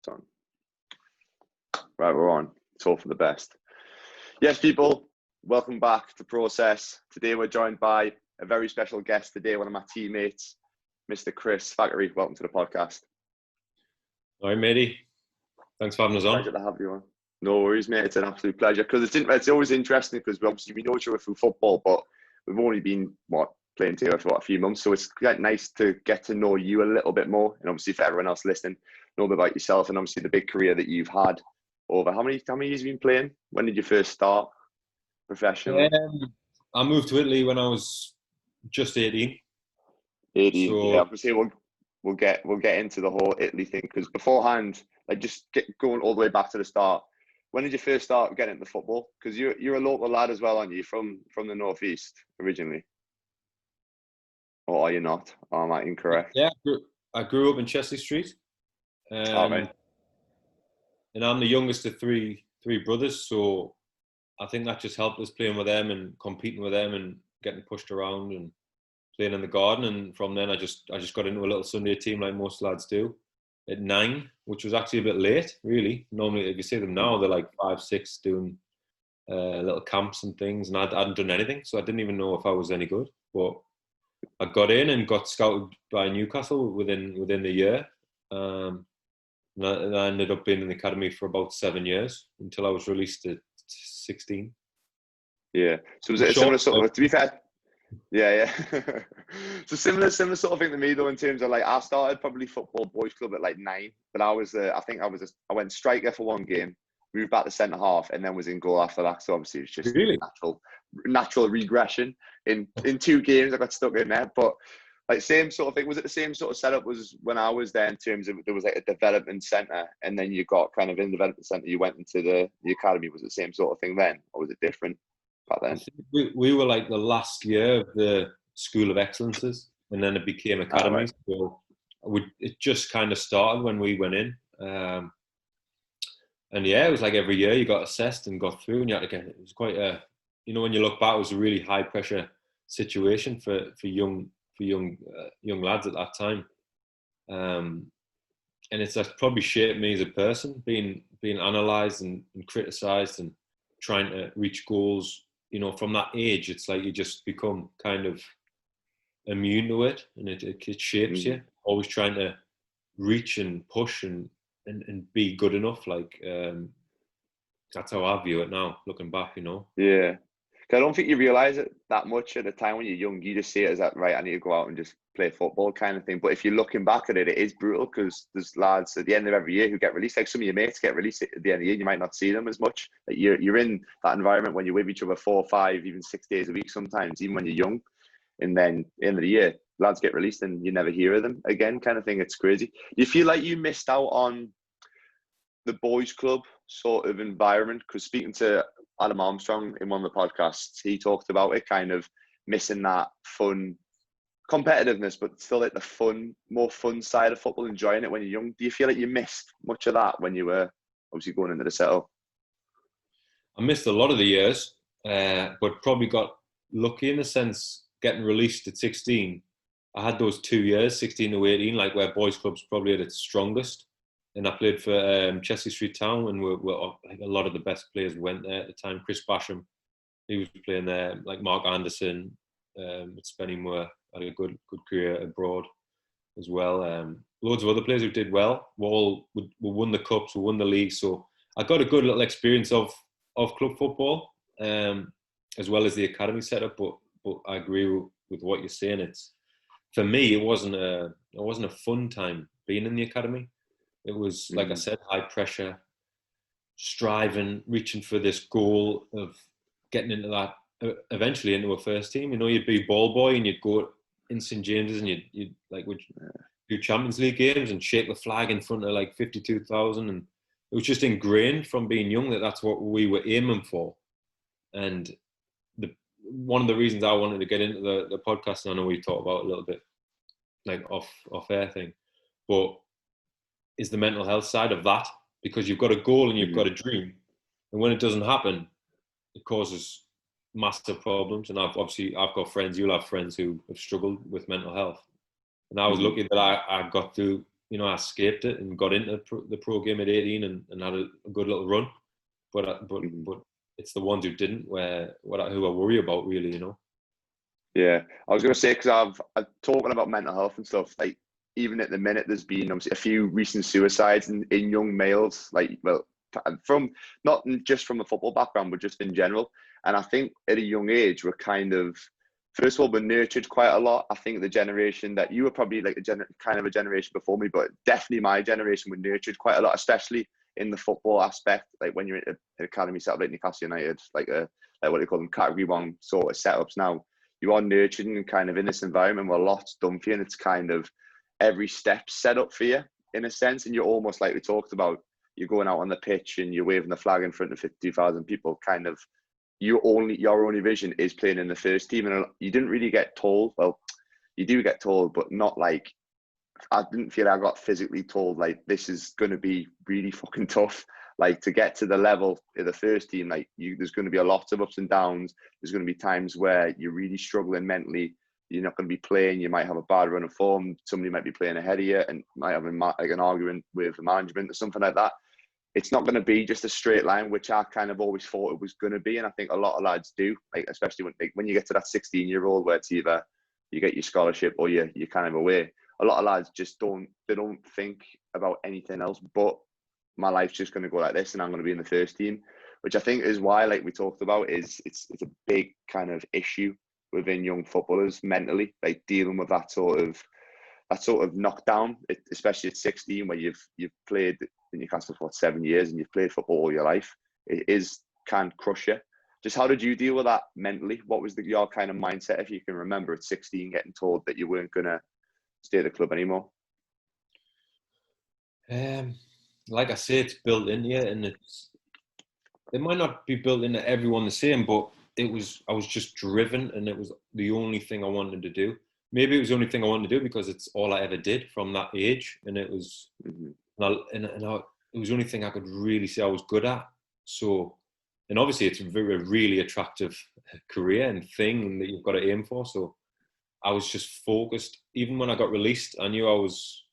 It's on. Right, we're on. It's all for the best. Yes, people, welcome back to Process. Today we're joined by a very special guest today, one of my teammates, Mr. Kris Thackray. Welcome to the podcast. All right, matey. Thanks for having us on. Pleasure to have you on. No worries, mate. It's an absolute pleasure. Because it's always interesting because we know each other through football, but we've only been, playing together for a few months. So it's quite nice to get to know you a little bit more. And obviously for everyone else listening, know a bit about yourself and obviously the big career that you've had over how many years have you been playing? When did you first start professionally? I moved to Italy when I was just 18. 18. So, yeah, obviously we'll get into the whole Italy thing because beforehand, like just going all the way back to the start. When did you first start getting into football? Because you're a local lad as well, aren't you? From the northeast originally, or are you not? Or am I incorrect? Yeah, I grew up in Chesley Street, Right. and I'm the youngest of three brothers. So I think that just helped us playing with them and competing with them and getting pushed around and playing in the garden. And from then I just got into a little Sunday team like most lads do at 9, which was actually a bit late, really. Normally, if you see them now, they're like 5, 6 doing little camps and things, and I hadn't done anything, so I didn't even know if I was any good. But I got in and got scouted by Newcastle within the year. And I ended up being in the academy for about 7 years until I was released at 16. Yeah. So was it a similar sort of, to be fair? Yeah. So similar sort of thing to me though, in terms of like I started probably football boys club at like 9, but I went striker for 1 game, moved back to centre half, and then was in goal after that. So obviously it's just really natural regression. In 2 games I got stuck in there, but like same sort of thing. Was it the same sort of setup was when I was there in terms of there was like a development centre, and then you got kind of in the development centre, you went into the academy. Was it the same sort of thing then, or was it different back then? We were like the last year of the School of Excellences, and then it became academies. Right. So it just kind of started when we went in. And yeah, it was like every year you got assessed and got through, and you had to get. It was quite a, when you look back, it was a really high pressure situation for young lads at that time. And it's probably shaped me as a person, being analysed and criticised and trying to reach goals. From that age, it's like you just become kind of immune to it, and it shapes you. Always trying to reach and push and be good enough. Like that's how I view it now, looking back. Yeah. I don't think you realise it that much at the time when you're young. You just see it as that, right, I need to go out and just play football kind of thing. But if you're looking back at it, it is brutal because there's lads at the end of every year who get released. Like some of your mates get released at the end of the year. You might not see them as much. Like you're in that environment when you're with each other 4, 5, even 6 days a week sometimes, even when you're young. And then end of the year, lads get released and you never hear of them again kind of thing. It's crazy. You feel like you missed out on the boys club sort of environment? Because speaking to Adam Armstrong in one of the podcasts, he talked about it kind of missing that fun competitiveness, but still like the more fun side of football, enjoying it when you're young. Do you feel like you missed much of that when you were obviously going into the setup? I missed a lot of the years, but probably got lucky in the sense getting released at 16. I had those 2 years, 16 to 18, like where boys club's probably at its strongest. And I played for Chesley Street Town, and like a lot of the best players went there at the time. Chris Basham, he was playing there. Like Mark Anderson, at Spennymoor, had a good career abroad as well. Loads of other players who did well. We won the cups, we won the league. So I got a good little experience of club football, as well as the academy setup. But I agree with what you're saying. It's, for me, it wasn't a fun time being in the academy. It was, like I said, high pressure, striving, reaching for this goal of getting into that, eventually into a first team. You'd be ball boy and you'd go in St James's and you'd like would do Champions League games and shake the flag in front of like 52,000. And it was just ingrained from being young that that's what we were aiming for. And one of the reasons I wanted to get into the podcast, and I know we talked about it a little bit, like off air thing, but is the mental health side of that, because you've got a goal and you've got a dream, and when it doesn't happen, it causes massive problems. And I've got friends, you'll have friends who have struggled with mental health, and I was lucky that I got through I escaped it and got into the pro game at 18 and had a good little run. But it's the ones who didn't who I worry about, really. Yeah, I was going to say, because I've talking about mental health and stuff, like even at the minute there's been obviously a few recent suicides in young males, like, well, from not just from a football background but just in general. And I think at a young age we're kind of, first of all, we're nurtured quite a lot. I think the generation that you were probably like kind of a generation before me, but definitely my generation were nurtured quite a lot, especially in the football aspect. Like when you're in an academy set up like Newcastle United, like what they call them, category 1 sort of setups now, you are nurtured and kind of in this environment where a lot's done for you, and it's kind of every step set up for you in a sense. And you're almost, like we talked about, you're going out on the pitch and you're waving the flag in front of 52,000 people, kind of your only vision is playing in the first team. And you didn't really get told, well, you do get told, but not like, I didn't feel I got physically told like this is going to be really fucking tough. Like to get to the level of the first team, like there's going to be a lot of ups and downs. There's going to be times where you're really struggling mentally. You're not going to be playing. You might have a bad run of form. Somebody might be playing ahead of you and might have like an argument with the management or something like that. It's not going to be just a straight line, which I kind of always thought it was going to be. And I think a lot of lads do, like especially when you get to that 16-year-old where it's either you get your scholarship or you're kind of away. A lot of lads just don't think about anything else but my life's just going to go like this and I'm going to be in the first team, which I think is why, like we talked about, is it's a big kind of issue within young footballers mentally, like dealing with that sort of knockdown, especially at 16, where you've played in Newcastle for 7 years and you've played football all your life. It can crush you. Just how did you deal with that mentally? What was your kind of mindset, if you can remember, at 16, getting told that you weren't going to stay at the club anymore? Like I say, it's built in you, and it might not be built into everyone the same, but I was just driven, and it was the only thing I wanted to do. Maybe it was the only thing I wanted to do because it's all I ever did from that age, and it was, it was the only thing I could really say I was good at. So, and obviously it's a really attractive career and thing that you've got to aim for. So I was just focused. Even when I got released, I knew I was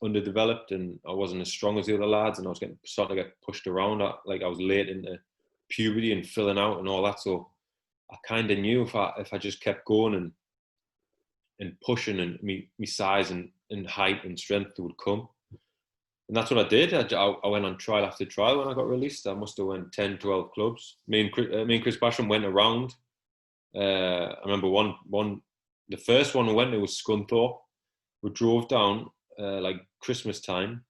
underdeveloped and I wasn't as strong as the other lads, and I was starting to get pushed around. I was late into puberty and filling out and all that. So I kind of knew if I just kept going and pushing, and me size and height and strength would come. And that's what I did. I went on trial after trial when I got released. I must have went 10, 12 clubs. Me and Chris Basham went around. I remember the first one we went to was Scunthorpe. We drove down like Christmas time,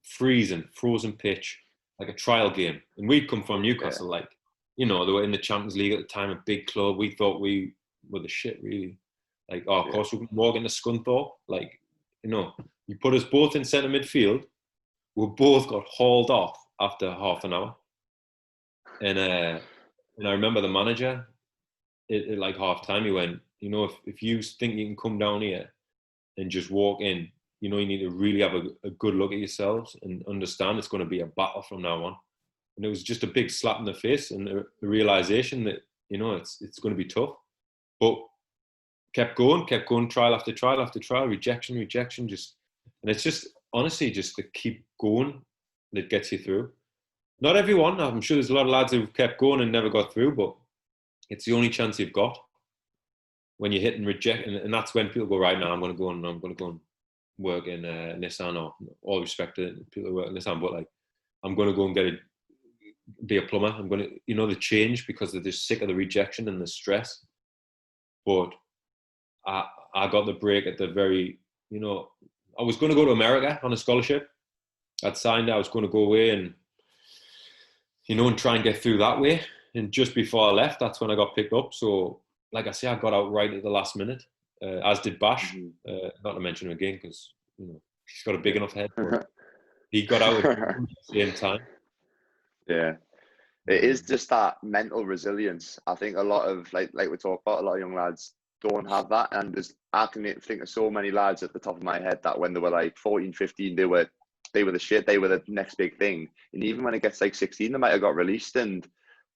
freezing, frozen pitch, like a trial game. And we'd come from Newcastle, like, they were in the Champions League at the time, a big club. We thought we were the shit, really. Like, of course, we can walk into Scunthorpe. Like, you put us both in centre midfield. We both got hauled off after half an hour. And I remember the manager, at like half time, he went, if you think you can come down here and just walk in, you need to really have a good look at yourselves and understand it's going to be a battle from now on. And it was just a big slap in the face and a realization that, it's going to be tough. But kept going, trial after trial after trial, rejection, and it's just, honestly, just to keep going that gets you through. Not everyone, I'm sure there's a lot of lads who've kept going and never got through, but it's the only chance you've got when you hit and reject. And that's when people go, right, now I'm going to go and work in Nissan, or all respect to people who work in Nissan, but like, I'm going to go and be a plumber. I'm going to, the change, because they're just sick of the rejection and the stress. But I got the break at the very, I was going to go to America on a scholarship. I'd signed it. I was going to go away and, and try and get through that way. And just before I left, that's when I got picked up. So, like I say, I got out right at the last minute, as did Bash. Not to mention him again, because, he's got a big enough head. But he got out at the same time. Yeah. It is just that mental resilience. I think a lot of, like we talk about, a lot of young lads don't have that. And I can think of so many lads at the top of my head that when they were like 14, 15, they were the shit. They were the next big thing. And even when it gets like 16, they might have got released and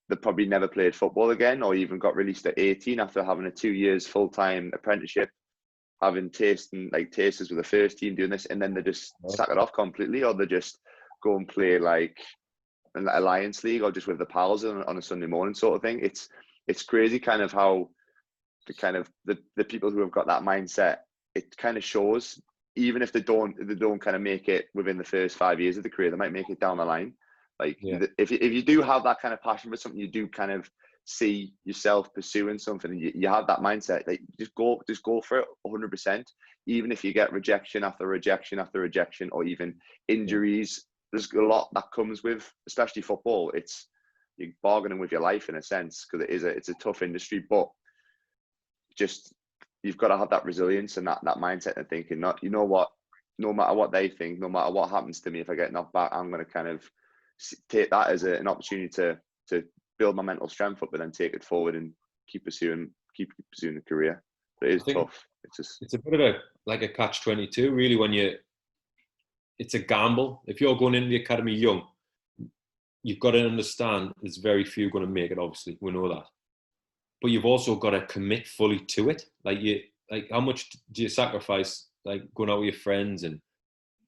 they probably never played football again, or even got released at 18 after having a 2 years full-time apprenticeship. having tasters with the first team doing this, and then they just sack it off completely, or they just go and play like an Alliance League or just with the pals on a Sunday morning sort of thing. It's crazy kind of how the people who have got that mindset, it kind of shows, even if they don't kind of make it within the first 5 years of the career, they might make it down the line. Like if you do have that kind of passion for something, you do kind of see yourself pursuing something, and you have that mindset, like just go for it 100%, even if you get rejection after rejection after rejection, or even injuries. There's a lot that comes with, especially football. You're bargaining with your life in a sense, because it's a tough industry, but just you've got to have that resilience and that mindset and thinking, not, you know what, no matter what they think, no matter what happens to me, if I get knocked back, I'm going to kind of take that as an opportunity to build my mental strength up, and then take it forward and keep pursuing the career. But it is tough. It's a bit of a catch-22, really, when it's a gamble. If you're going into the academy young, you've got to understand there's very few going to make it, obviously, we know that. But you've also got to commit fully to it. Like how much do you sacrifice, like going out with your friends and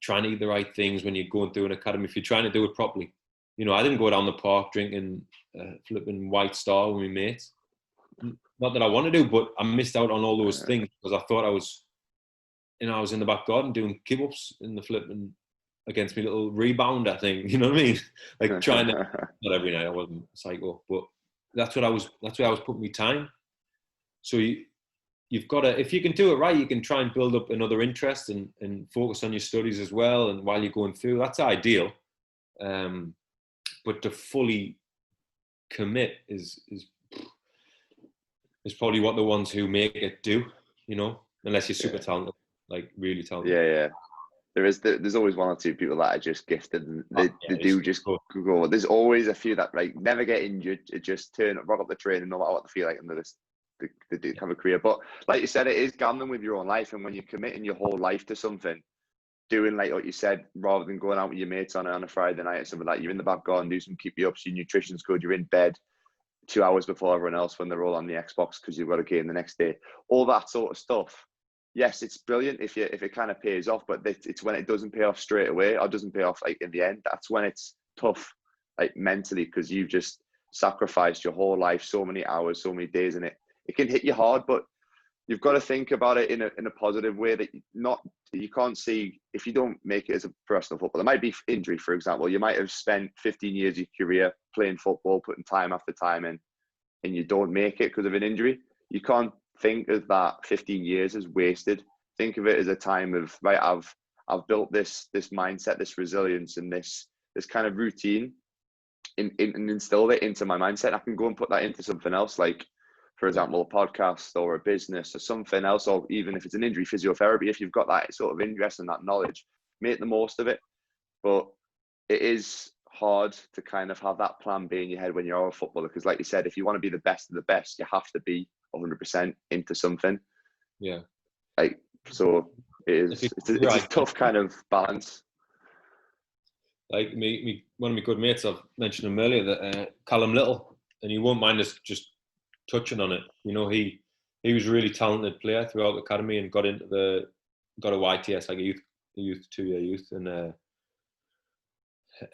trying to eat the right things when you're going through an academy, if you're trying to do it properly? You know, I didn't go down the park drinking flipping White Star with my mates. Not that I want to do, but I missed out on all those things because I thought I was in the back garden doing keep-ups in the flipping against my little rebounder thing. You know what I mean? Like trying to, not every night, I wasn't psycho, but that's where I was putting my time. So you've got to, if you can do it right, you can try and build up another interest and focus on your studies as well. And while you're going through, that's ideal. But to fully commit is probably what the ones who make it do, you know, unless you're super talented, like really talented. Yeah. There's always one or two people that are just gifted, and they do just go. There's always a few that like never get injured, just rock up the train and no matter what they feel like, and they do have a career. But like you said, it is gambling with your own life, and when you're committing your whole life to something, doing like what you said, rather than going out with your mates on a Friday night or something like that, you're in the back garden, do some keep you up, so your nutrition's good, you're in bed 2 hours before everyone else when they're all on the Xbox because you've got a game the next day. All that sort of stuff. Yes, it's brilliant if it kind of pays off, but it's when it doesn't pay off straight away, or doesn't pay off like in the end. That's when it's tough, like mentally, because you've just sacrificed your whole life, so many hours, so many days, and it can hit you hard. But you've got to think about it in a positive way, that you can't see if you don't make it as a professional footballer. There might be injury, for example. You might have spent 15 years of your career playing football, putting time after time in, and you don't make it because of an injury. You can't think of that 15 years as wasted. Think of it as a time of, right, I've built this mindset, this resilience, and this kind of routine and instilled it into my mindset. I can go and put that into something else, like, for example, a podcast or a business or something else, or even if it's an injury, physiotherapy. If you've got that sort of interest and that knowledge, make the most of it. But it is hard to kind of have that plan B in your head when you're a footballer, because like you said, if you want to be the best of the best, you have to be 100% into something. Yeah. Like, so it's a tough kind of balance. Like one of my good mates, I've mentioned him earlier, that Callum Little, and you won't mind us just touching on it. You know, he was a really talented player throughout the academy and got a YTS, like a youth 2-year youth,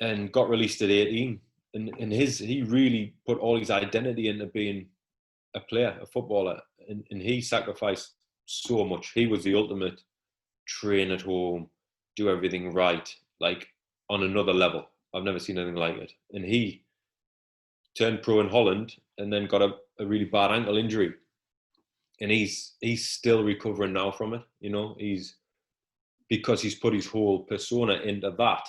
and got released at 18. And he really put all his identity into being a player, a footballer, and he sacrificed so much. He was the ultimate train at home, do everything right, like on another level. I've never seen anything like it. And he turned pro in Holland and then got a really bad ankle injury. And he's still recovering now from it, you know. Because he's put his whole persona into that.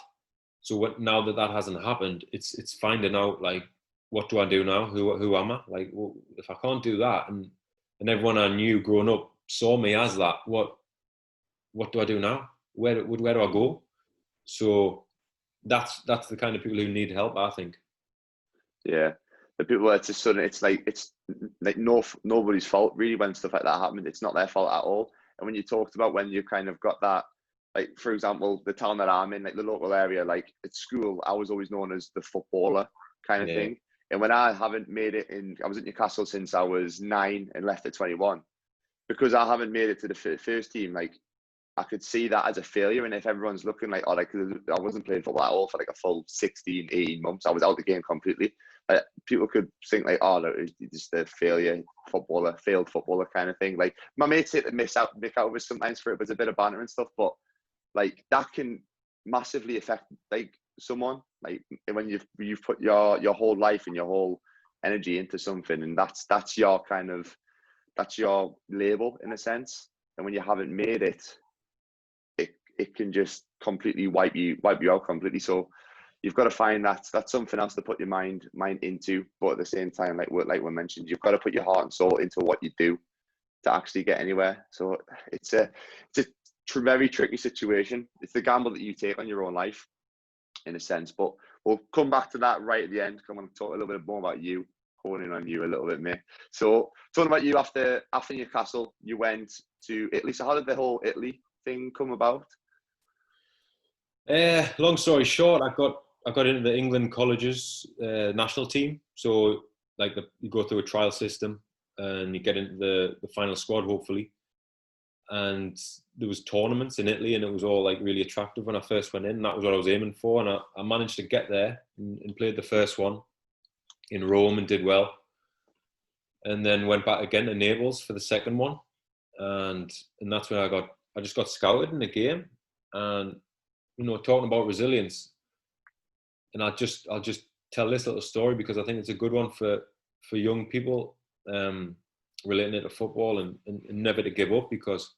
So now that hasn't happened, it's finding out, like, what do I do now? Who am I? Like, well, if I can't do that, and everyone I knew growing up saw me as that, what do I do now? Where do I go? So that's the kind of people who need help, I think. Yeah, the people it's just sudden. It's like nobody's fault really when stuff like that happens. It's not their fault at all. And when you talked about when you kind of got that, like, for example, the town that I'm in, like the local area, like at school, I was always known as the footballer kind of thing. And when I haven't made it I was at Newcastle since I was 9 and left at 21. because I haven't made it to the first team, like I could see that as a failure. And if everyone's looking like, oh, like I wasn't playing football at all for like a full 16, 18 months, I was out the game completely. People could think like, oh, no, it's just a failure footballer, failed footballer kind of thing. Like my mates say to make out of us sometimes for it, but it's a bit of banter and stuff. But like that can massively affect like someone. Like when you've put your whole life and your whole energy into something, and that's your kind of, that's your label in a sense. And when you haven't made it, it can just completely wipe you out completely. So you've got to find that's something else to put your mind into. But at the same time, like we mentioned, you've got to put your heart and soul into what you do to actually get anywhere. So it's a very tricky situation. It's the gamble that you take on your own life, in a sense. But we'll come back to that right at the end. I want to talk a little bit more about you, honing on you a little bit, mate. So talking about you, after Newcastle, you went to Italy. So how did the whole Italy thing come about? Long story short, I got into the England colleges national team. So like you go through a trial system and you get into the final squad, hopefully. And there was tournaments in Italy, and it was all like really attractive when I first went in. And that was what I was aiming for, and I managed to get there and played the first one in Rome and did well. And then went back again to Naples for the second one, and that's when I just got scouted in the game. And talking about resilience, and I'll just tell this little story because I think it's a good one for young people relating it to football, and never to give up. Because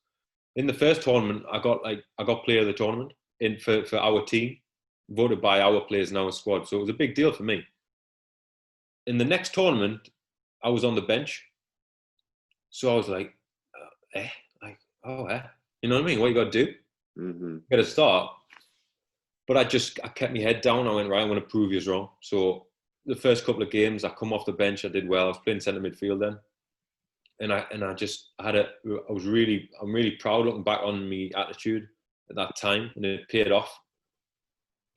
in the first tournament, I got player of the tournament for our team, voted by our players in our squad. So it was a big deal for me. In the next tournament, I was on the bench. So I was like, you know what I mean? What you got to do? Mm-hmm. Got to start. But I kept my head down. I went, right, I'm going to prove you wrong. So the first couple of games, I come off the bench, I did well. I was playing centre midfield then. And I'm really proud looking back on my attitude at that time, and it paid off.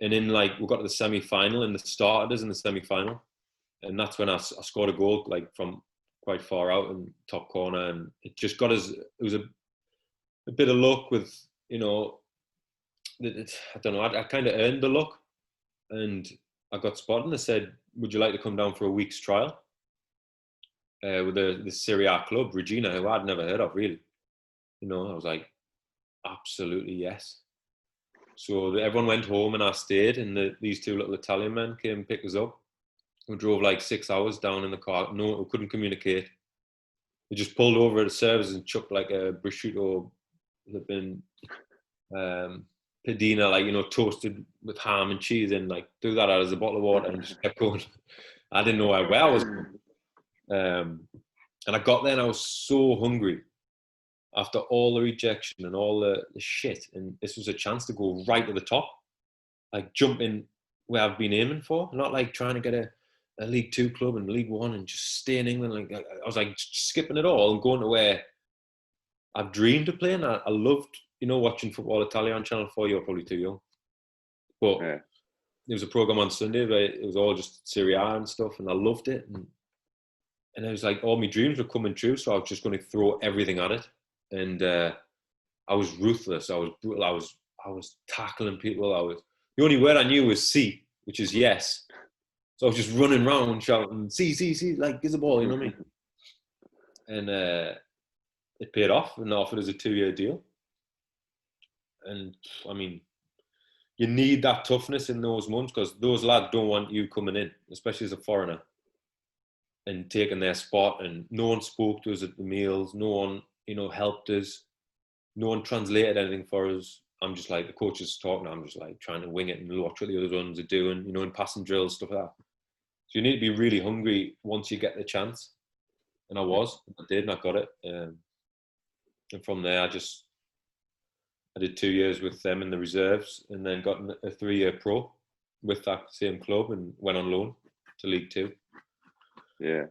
And then we got to the semi-final, and they started us in the semi-final. And that's when I scored a goal, like from quite far out in top corner. And it just got us, it was a bit of luck with, I don't know, I kind of earned the luck. And I got spotted and they said, would you like to come down for a week's trial? With the Seria A club, Reggina, who I'd never heard of, really. I was like, absolutely yes. So everyone went home and I stayed, and these two little Italian men came and picked us up. We drove like 6 hours down in the car. No, we couldn't communicate. We just pulled over at the service and chucked like a prosciutto, flipping pedina, toasted with ham and cheese, and threw that out as a bottle of water and just kept going. I didn't know where I was going. And I got there and I was so hungry after all the rejection and all the shit. And this was a chance to go right to the top, jump in where I've been aiming for, not trying to get a League Two club and League One and just stay in England. I was skipping it all and going to where I've dreamed of playing. I loved, watching Football Italia on Channel 4. You're probably too young. But yeah. There was a program on Sunday where it was all just Seria A and stuff, and I loved it. And it was all my dreams were coming true, so I was just going to throw everything at it. And I was ruthless. I was brutal. I was tackling people. The only word I knew was "see," which is yes. So I was just running around shouting "see, see, see," give the ball, you know what I mean? And it paid off, and offered us a 2-year deal. And I mean, you need that toughness in those months, because those lads don't want you coming in, especially as a foreigner, and taking their spot. And no one spoke to us at the meals. No one, helped us. No one translated anything for us. I'm just the coach is talking. I'm just trying to wing it and watch what the other ones are doing, in passing drills, stuff like that. So you need to be really hungry once you get the chance. And I did, and I got it. And from there, I did 2 years with them in the reserves, and then got a 3-year pro with that same club, and went on loan to League Two. Yeah.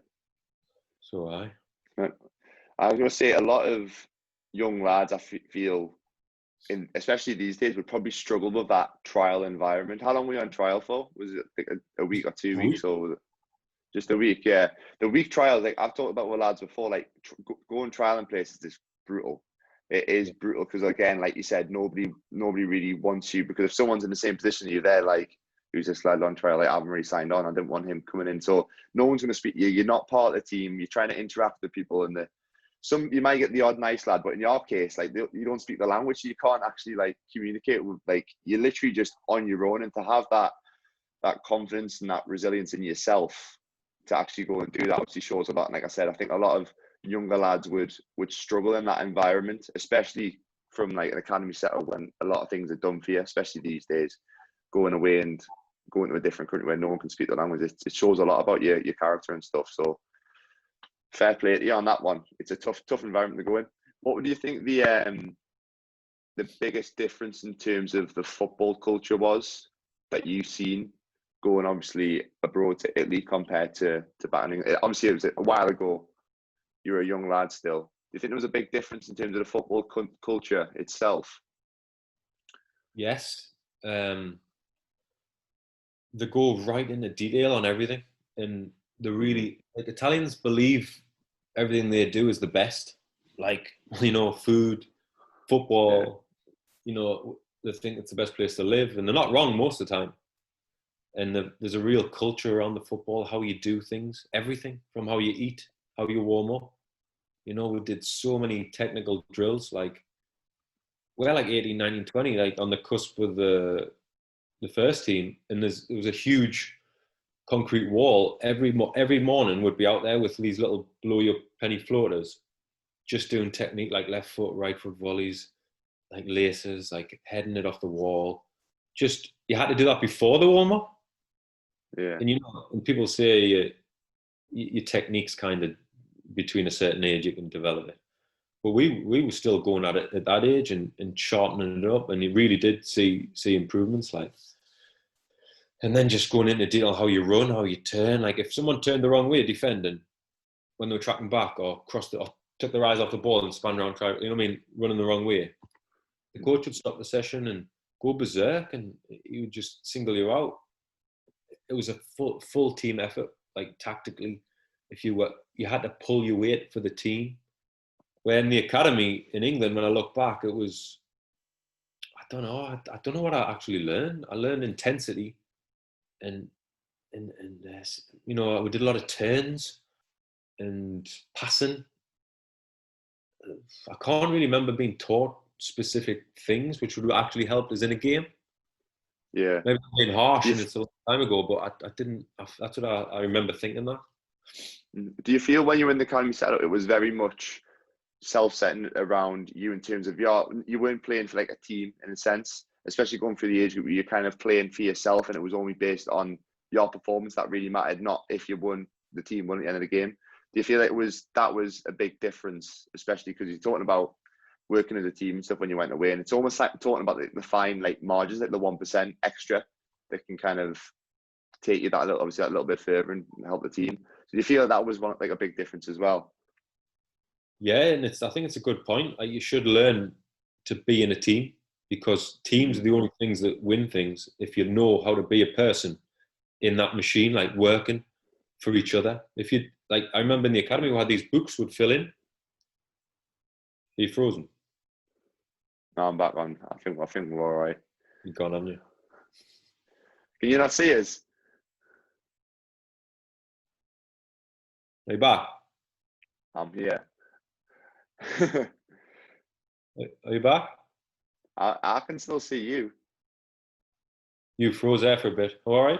So I was going to say, a lot of young lads, I feel, especially these days, would probably struggle with that trial environment. How long were you on trial for? Was it a week or 2 weeks, or was it just a week? Yeah, the week trials. I've talked about with lads before. Going trial in places is brutal. It is brutal because, again, like you said, nobody really wants you, because if someone's in the same position as you, they're like, who's this lad on trial? Like, I haven't really signed on. I didn't want him coming in. So no one's going to speak to you. You're not part of the team. You're trying to interact with people, and you might get the odd nice lad, but in your case, like, you don't speak the language, so you can't actually like communicate with, like, you're literally just on your own. And to have that confidence and that resilience in yourself to actually go and do that obviously shows a lot. And like I said, I think a lot of younger lads would struggle in that environment, especially from like an academy setup, when a lot of things are done for you, especially these days, going away and going to a different country where no one can speak the language. It shows a lot about your character and stuff. So fair play to you on that one. It's a tough environment to go in. What do you think the biggest difference in terms of the football culture was that you've seen going obviously abroad to Italy compared to Batting? Obviously it was a while ago. You were a young lad still. Do you think there was a big difference in terms of the football culture itself? Yes. They go right into detail on everything, and they really, like, Italians believe everything they do is the best. Like, food, football, they think it's the best place to live, and they're not wrong most of the time. And there's a real culture around the football, how you do things, everything from how you eat, how you warm up. We did so many technical drills, like, we're like 18, 19, 20, like on the cusp of the first team. And there was a huge concrete wall. Every morning would be out there with these little blow-up penny floaters, just doing technique, like left foot, right foot volleys, like laces, like heading it off the wall. Just, you had to do that before the warm-up. Yeah. And when people say your technique's kind of between a certain age, you can develop it. But we were still going at it at that age and sharpening it up, and you really did see improvements, like. And then just going into detail, how you run, how you turn. Like, if someone turned the wrong way defending when they were tracking back, or crossed it, or took their eyes off the ball and span around, running the wrong way, the coach would stop the session and go berserk, and he would just single you out. It was a full team effort, like tactically. You had to pull your weight for the team. Where in the academy in England, when I look back, it was, I don't know what I actually learned. I learned intensity, and we did a lot of turns and passing. I can't really remember being taught specific things which would actually help us in a game. Yeah. Maybe I'm being harsh, and it's a long time ago, but I didn't. That's what I remember thinking that. Do you feel when you were in the academy setup, it was very much self-setting around you in terms of you weren't playing for like a team in a sense, especially going through the age group where you're kind of playing for yourself, and it was only based on your performance that really mattered, not if you won, the team won at the end of the game? Do you feel like that was a big difference, especially because you're talking about working as a team and stuff when you went away, and it's almost like talking about the fine like margins, like the 1% extra that can kind of take you that little bit further and help the team. So do you feel that was a big difference as well? Yeah, and I think it's a good point. Like, you should learn to be in a team, because teams are the only things that win things if you know how to be a person in that machine, like working for each other. If you, like, I remember in the academy we had these books would fill in. Are you frozen? No, I'm back on. I think we're all right. You've gone, haven't you? Can you not see us? Are you back? I'm here. Are you back? I can still see you. You froze there for a bit. All right.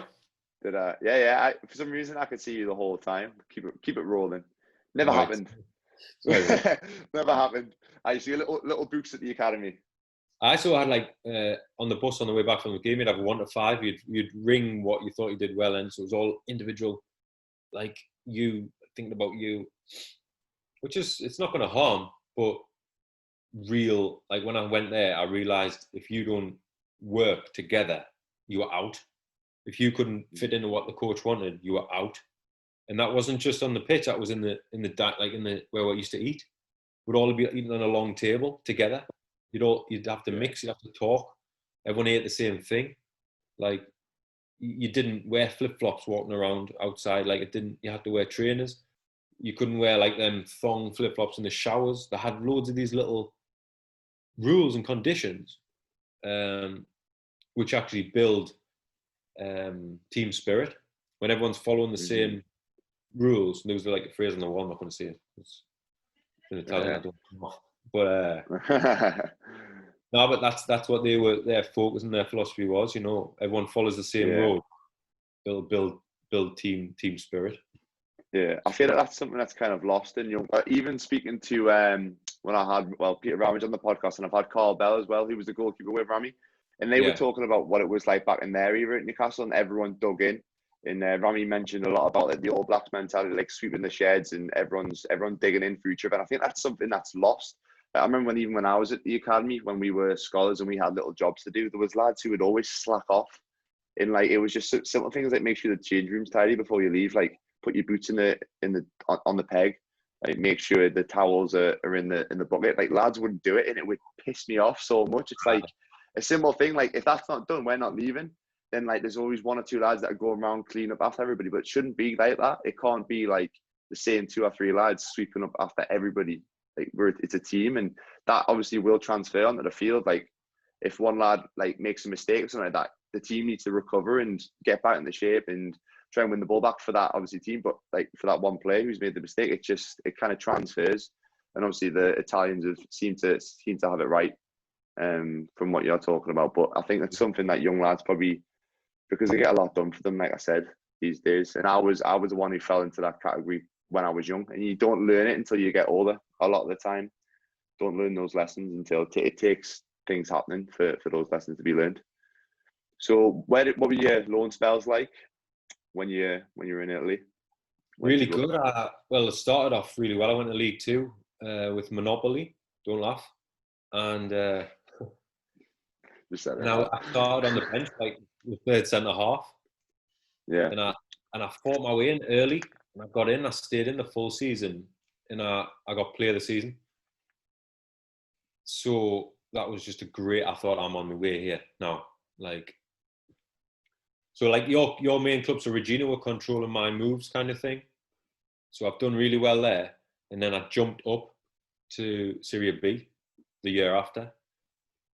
Did I? Yeah. For some reason, I could see you the whole time. Keep it rolling. Never happened. Never happened. I see little books at the academy. I also had, like, on the bus on the way back from the game, you'd have 1 to 5. You'd ring what you thought you did well, and so it was all individual, like you thinking about you, which is, it's not going to harm, but real. Like, when I went there, I realized if you don't work together, you are out. If you couldn't fit into what the coach wanted, you were out. And that wasn't just on the pitch. That was in the where we used to eat. We'd all be eating on a long table together. You'd have to mix. You'd have to talk. Everyone ate the same thing. Like, you didn't wear flip flops walking around outside. Like, you had to wear trainers. you couldn't wear like them thong flip-flops in the showers. They had loads of these little rules and conditions, which actually build team spirit. When everyone's following the same rules, there was like a phrase on the wall, I'm not going to say it. It's in Italian, I don't know. But no, but that's what their focus and their philosophy was. You know, everyone follows the same road. They'll build team spirit. Yeah, I feel like that's something that's kind of lost in young. Even speaking to when I had Peter Ramage on the podcast, and I've had Carl Bell as well, who was the goalkeeper with Rami, and they were talking about what it was like back in their era at Newcastle, and everyone dug in. And Rami mentioned a lot about like, the All Blacks mentality, like sweeping the sheds, and everyone digging in for each other. And I think that's something that's lost. I remember when I was at the academy, when we were scholars and we had little jobs to do, there was lads who would always slack off. And like it was just simple things like make sure the change room's tidy before you leave, like put your boots on the peg, like make sure the towels are in the bucket. Like lads wouldn't do it, and it would piss me off so much. It's like a simple thing. Like if that's not done, we're not leaving. Then like there's always one or two lads that are going around clean up after everybody, but it shouldn't be like that. It can't be like the same 2 or 3 lads sweeping up after everybody. Like it's a team, and that obviously will transfer onto the field. Like if one lad like makes a mistake or something like that, the team needs to recover and get back into shape and try and win the ball back for that obviously team. But like for that one player who's made the mistake, it kind of transfers. And obviously the Italians seem to have it right from what you're talking about. But I think that's something that young lads probably, because they get a lot done for them, like I said, these days. And I was the one who fell into that category when I was young. And you don't learn it until you get older. A lot of the time, don't learn those lessons until it takes things happening for those lessons to be learned. So what were your loan spells like when you were in Italy? Really good. Well, it started off really well. I went to League Two with Monopoly. Don't laugh. And I started on the bench, like the third centre half. Yeah. And I fought my way in early, and I got in. I stayed in the full season, and I got player of the season. So that was just I thought I'm on my way here now. Like, so like your main clubs, so Reggina were controlling my moves kind of thing. So I've done really well there. And then I jumped up to Seria B the year after.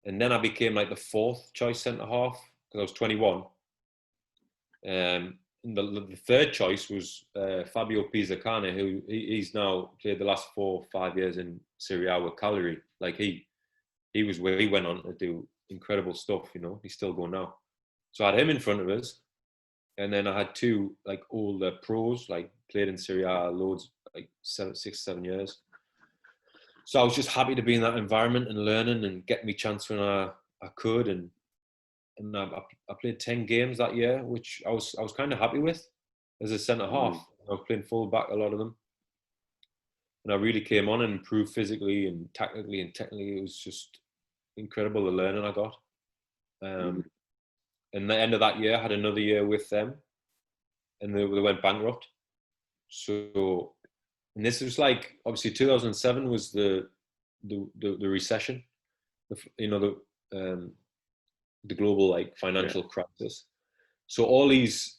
And then I became like the 4th choice centre half because I was 21. And the 3rd choice was Fabio Pisacane, who he's now played the last 4 or 5 years in Seria A with Cagliari. Like he was where he went on to do incredible stuff, you know. He's still going now. So I had him in front of us. And then I had 2 like older pros, like played in Seria A loads, like 6, 7 years. So I was just happy to be in that environment and learning and get me chance when I could. And I played 10 games that year, which I was kind of happy with as a centre half. I was playing full back a lot of them. And I really came on and improved physically and tactically and technically. It was just incredible the learning I got. And the end of that year, I had another year with them, and they went bankrupt. So, and this was like obviously 2007 was the recession, the global like financial crisis. So all these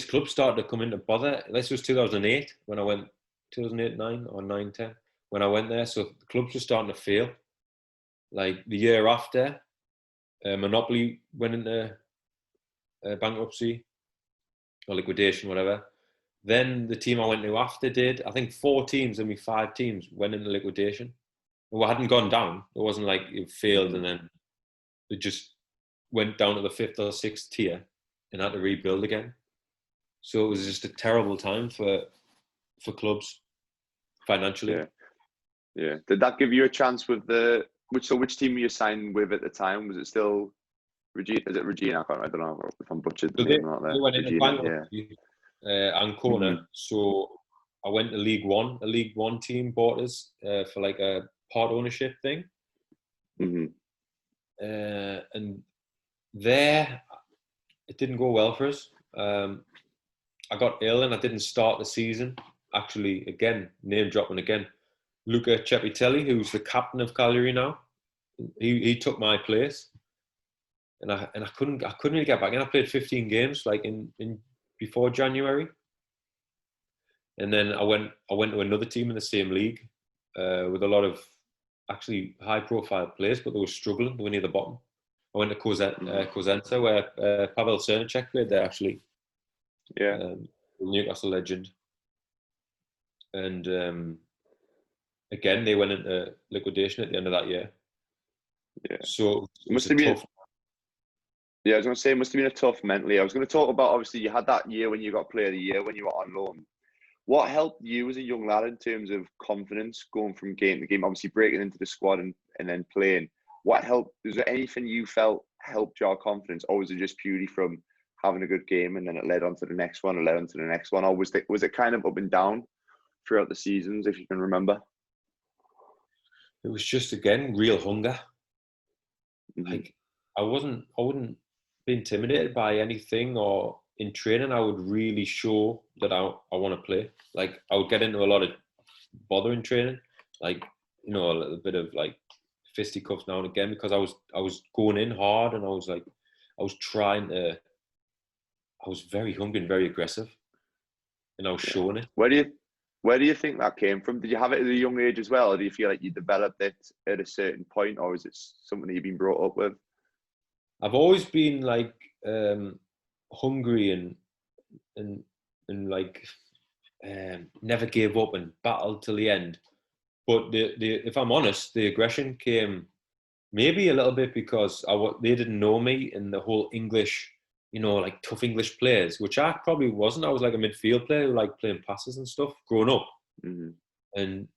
clubs started to come into bother. This was 2008 when I went, 2008, 9 or 9, 10 when I went there. So the clubs were starting to fail. Like the year after, Monopoly went into bankruptcy or liquidation, whatever. Then the team I went to after did. I think 4 teams and 5 teams went into liquidation. Well, I hadn't gone down. It wasn't like it failed and then it just went down to the 5th or 6th tier and had to rebuild again. So it was just a terrible time for clubs financially. Yeah. Did that give you a chance with which team were you signed with at the time? Was it still Reggina? Is it Reggina? I don't know if I'm butchered the name out there. They went into bankruptcy, Ancona. So I went to League One. A League One team bought us for like a part ownership thing. And there, it didn't go well for us. I got ill and I didn't start the season. Actually, again, name dropping again. Luca Cepitelli, who's the captain of Cagliari now, he took my place, and I couldn't really get back in. I played 15 games like in before January, And then I went to another team in the same league with a lot of actually high-profile players, but they were struggling. They were near the bottom. I went to Kozenca, where Pavel Cernicek played there, actually. Yeah. Newcastle legend. And again, they went into liquidation at the end of that year. Yeah. So it was must have been tough. Yeah, I was going to say it must have been a tough mentally. I was going to talk about, obviously, you had that year when you got Player of the Year when you were on loan. What helped you as a young lad in terms of confidence going from game to game, obviously breaking into the squad and then playing? What helped? Was there anything you felt helped your confidence, or was it just purely from having a good game and then it led on to the next one, or led on to the next one, or was it kind of up and down throughout the seasons, if you can remember? It was just, again, real hunger. Mm-hmm. Like I wouldn't be intimidated by anything, or in training I would really show that I want to play. Like I would get into a lot of bother in training, like, you know, a little bit of like fisticuffs now and again, because I was going in hard, and I was very hungry and very aggressive, and I was showing it. Where do you think that came from? Did you have it at a young age as well, or do you feel like you developed it at a certain point, or is it something that you've been brought up with? I've always been like hungry and like never gave up and battled till the end. But if I'm honest, the aggression came maybe a little bit because they didn't know me in the whole English, you know, like tough English players, which I probably wasn't. I was like a midfield player who liked playing passes and stuff growing up, and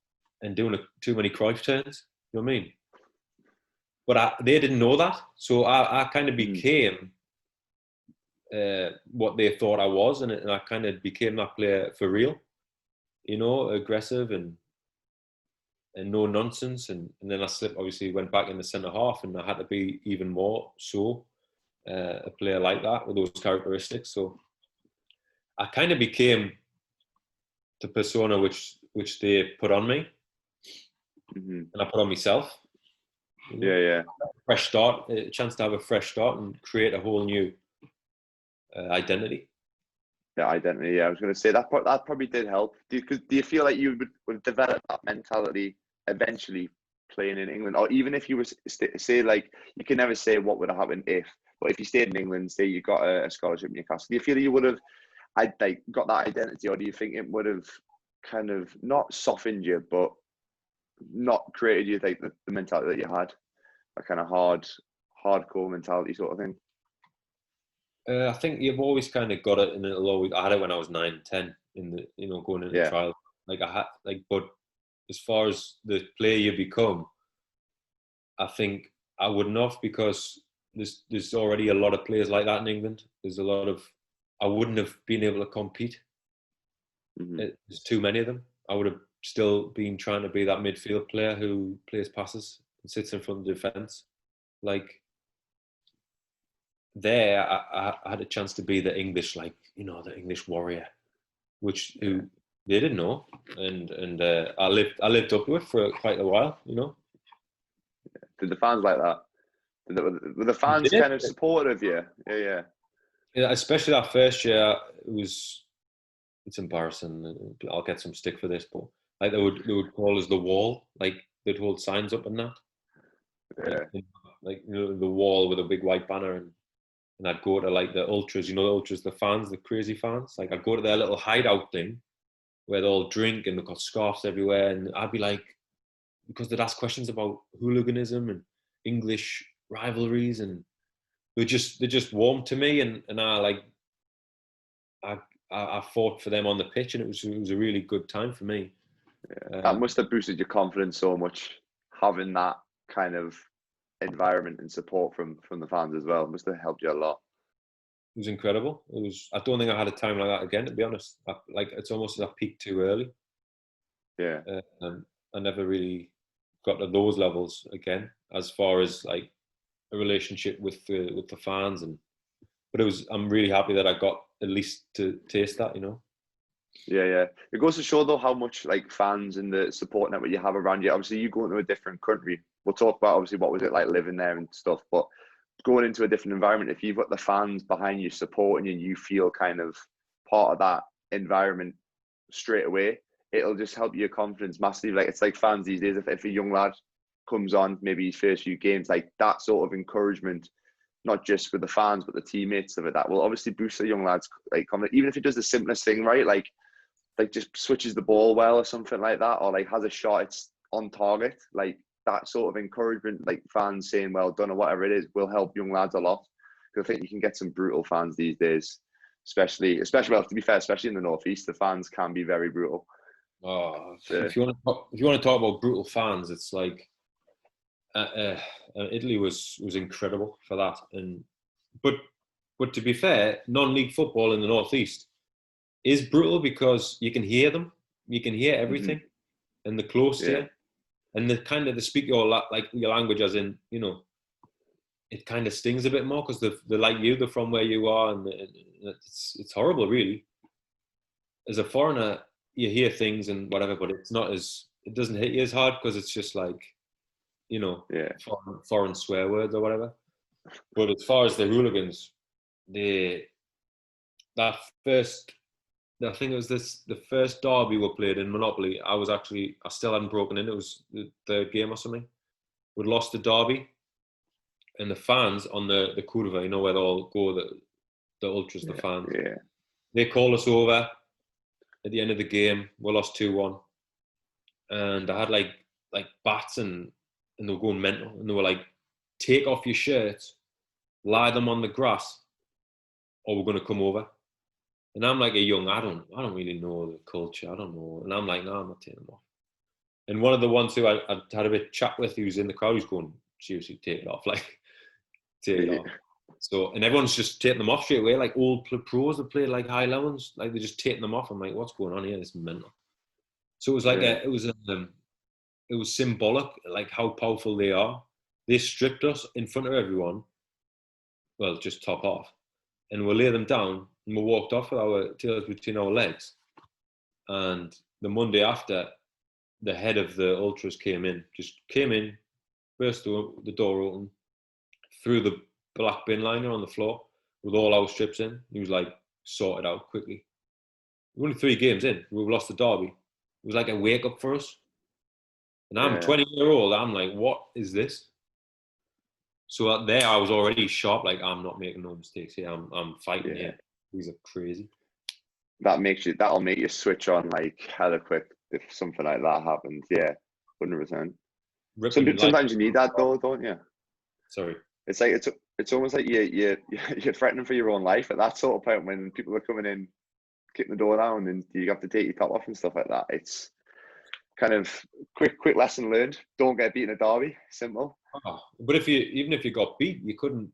doing too many Cruyff turns. You know what I mean? But they didn't know that, so I kind of became what they thought I was, and I kind of became that player for real. You know, aggressive and no nonsense, and then I obviously went back in the centre half, and I had to be even more so a player like that with those characteristics. So I kind of became the persona which they put on me, and I put on myself. You know? Yeah. Fresh start, a chance to have a fresh start and create a whole new identity. Yeah, identity. Yeah, I was going to say that probably did help. Do you feel like you would develop that mentality eventually playing in England, or even if you were say, like, you can never say what would have happened if, but if you stayed in England, say you got a scholarship in Newcastle, do you feel that you would have got that identity, or do you think it would have kind of not softened you, but not created you like the mentality that you had, a kind of hardcore mentality sort of thing? I think you've always kind of got it, and I had it when I was 9, 10 in the, you know, going into trial. Like I had, like, but as far as the player you become, I think I wouldn't have, because there's already a lot of players like that in England. I wouldn't have been able to compete. There's too many of them. I would have still been trying to be that midfield player who plays passes and sits in front of the defence. Like, there, I had a chance to be the English, like, you know, the English warrior, who they didn't know, and I lived up to it for quite a while, you know. Did the fans like that? Were the fans kind of supportive? Yeah. Especially that first year, it's embarrassing. I'll get some stick for this, but like they would call us the wall. Like they'd hold signs up and that. Yeah. Like, you know, the wall with a big white banner, and I'd go to like the ultras, you know, the ultras, the fans, the crazy fans. Like I'd go to their little hideout thing where they all drink and they've got scarves everywhere, and I'd be like, because they'd ask questions about hooliganism and English rivalries, and they just warmed to me, and I fought for them on the pitch, and it was a really good time for me. That must have boosted your confidence so much, having that kind of environment and support from the fans as well. It must have helped you a lot. It was incredible. I don't think I had a time like that again, to be honest. It's almost as I peaked too early. Yeah. I never really got to those levels again, as far as like a relationship with the fans, but I'm really happy that I got at least to taste that, you know. Yeah. It goes to show though how much like fans and the support network you have around you. Obviously, you go into a different country. We'll talk about obviously what was it like living there and stuff, but going into a different environment, if you've got the fans behind you supporting you, you feel kind of part of that environment straight away, it'll just help your confidence massively. Like, it's like fans these days, if a young lad comes on, maybe his first few games, like that sort of encouragement, not just with the fans, but the teammates of it, that will obviously boost the young lads, like, confidence. Even if he does the simplest thing, right? Like just switches the ball well or something like that, or like has a shot, it's on target. Like that sort of encouragement, like fans saying well done or whatever it is, will help young lads a lot. Because I think you can get some brutal fans these days, especially well, to be fair, especially in the northeast, the fans can be very brutal. Oh, if you want to talk about brutal fans, it's like Italy was incredible for that. But to be fair, non-league football in the northeast is brutal because you can hear them, you can hear everything, and they're close to you, and they speak your language, as in, you know, it kind of stings a bit more because they're like you, they're from where you are, and it's horrible, really. As a foreigner, you hear things and whatever, but it doesn't hit you as hard because it's just like, you know, foreign swear words or whatever. But as far as the hooligans, I think it was the first derby we played in Monopoly. I still hadn't broken in. It was the third game or something. We'd lost the derby, and the fans on the curva, you know, where they all go, the ultras, the fans. Yeah. They called us over at the end of the game. We lost 2-1, and I had like bats and they were going mental, and they were like, "Take off your shirt, lie them on the grass, or we're going to come over." And I'm like I don't really know the culture. I don't know. And I'm like, no, I'm not taking them off. And one of the ones who I had a bit of chat with, who was in the crowd, was going, seriously, take it off. Like, take it off. So, and everyone's just taking them off straight away. Like old pros that played like high levels, like they're just taking them off. I'm like, what's going on here? This is mental. So it was like, it was symbolic, like how powerful they are. They stripped us in front of everyone. Well, just top off. And we'll lay them down, and we walked off with our tails between our legs. And the Monday after, the head of the ultras came in, burst the door open, threw the black bin liner on the floor with all our strips in. He was like, sort it out quickly. We're only 3 games in. We lost the derby. It was like a wake up for us. And I'm 20-year-old. I'm like, what is this? So there I was already sharp, like, I'm not making no mistakes here. I'm fighting here. These are crazy. That'll make you switch on like hella quick if something like that happens. Yeah, 100%. Sometimes you need that though, don't you? Sorry. It's like it's almost like you're threatening for your own life at that sort of point when people are coming in, kicking the door down, and you have to take your top off and stuff like that. It's kind of quick lesson learned. Don't get beaten at derby. Simple. Oh, but even if you got beat, you couldn't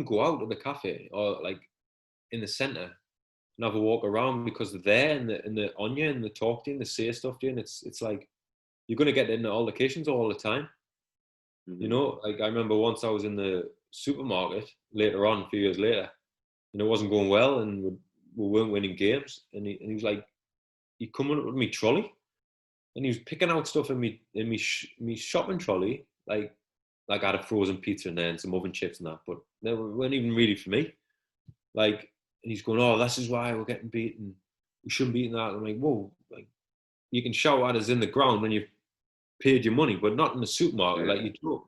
go out to the cafe or like in the centre and have a walk around because they're there and they're on you and they talk to you and they say stuff to you, and it's like you're going to get into altercations all the time. Mm-hmm. You know, like I remember once I was in the supermarket later on, a few years later, and it wasn't going well and we weren't winning games, and he was like, he come up with me trolley and he was picking out stuff in me shopping trolley, like I had a frozen pizza in there and some oven chips and that, but they weren't even really for me. Like, and he's going, oh, this is why we're getting beaten. We shouldn't be eating that. I'm like, whoa, like you can shout at us in the ground when you've paid your money, but not in the supermarket.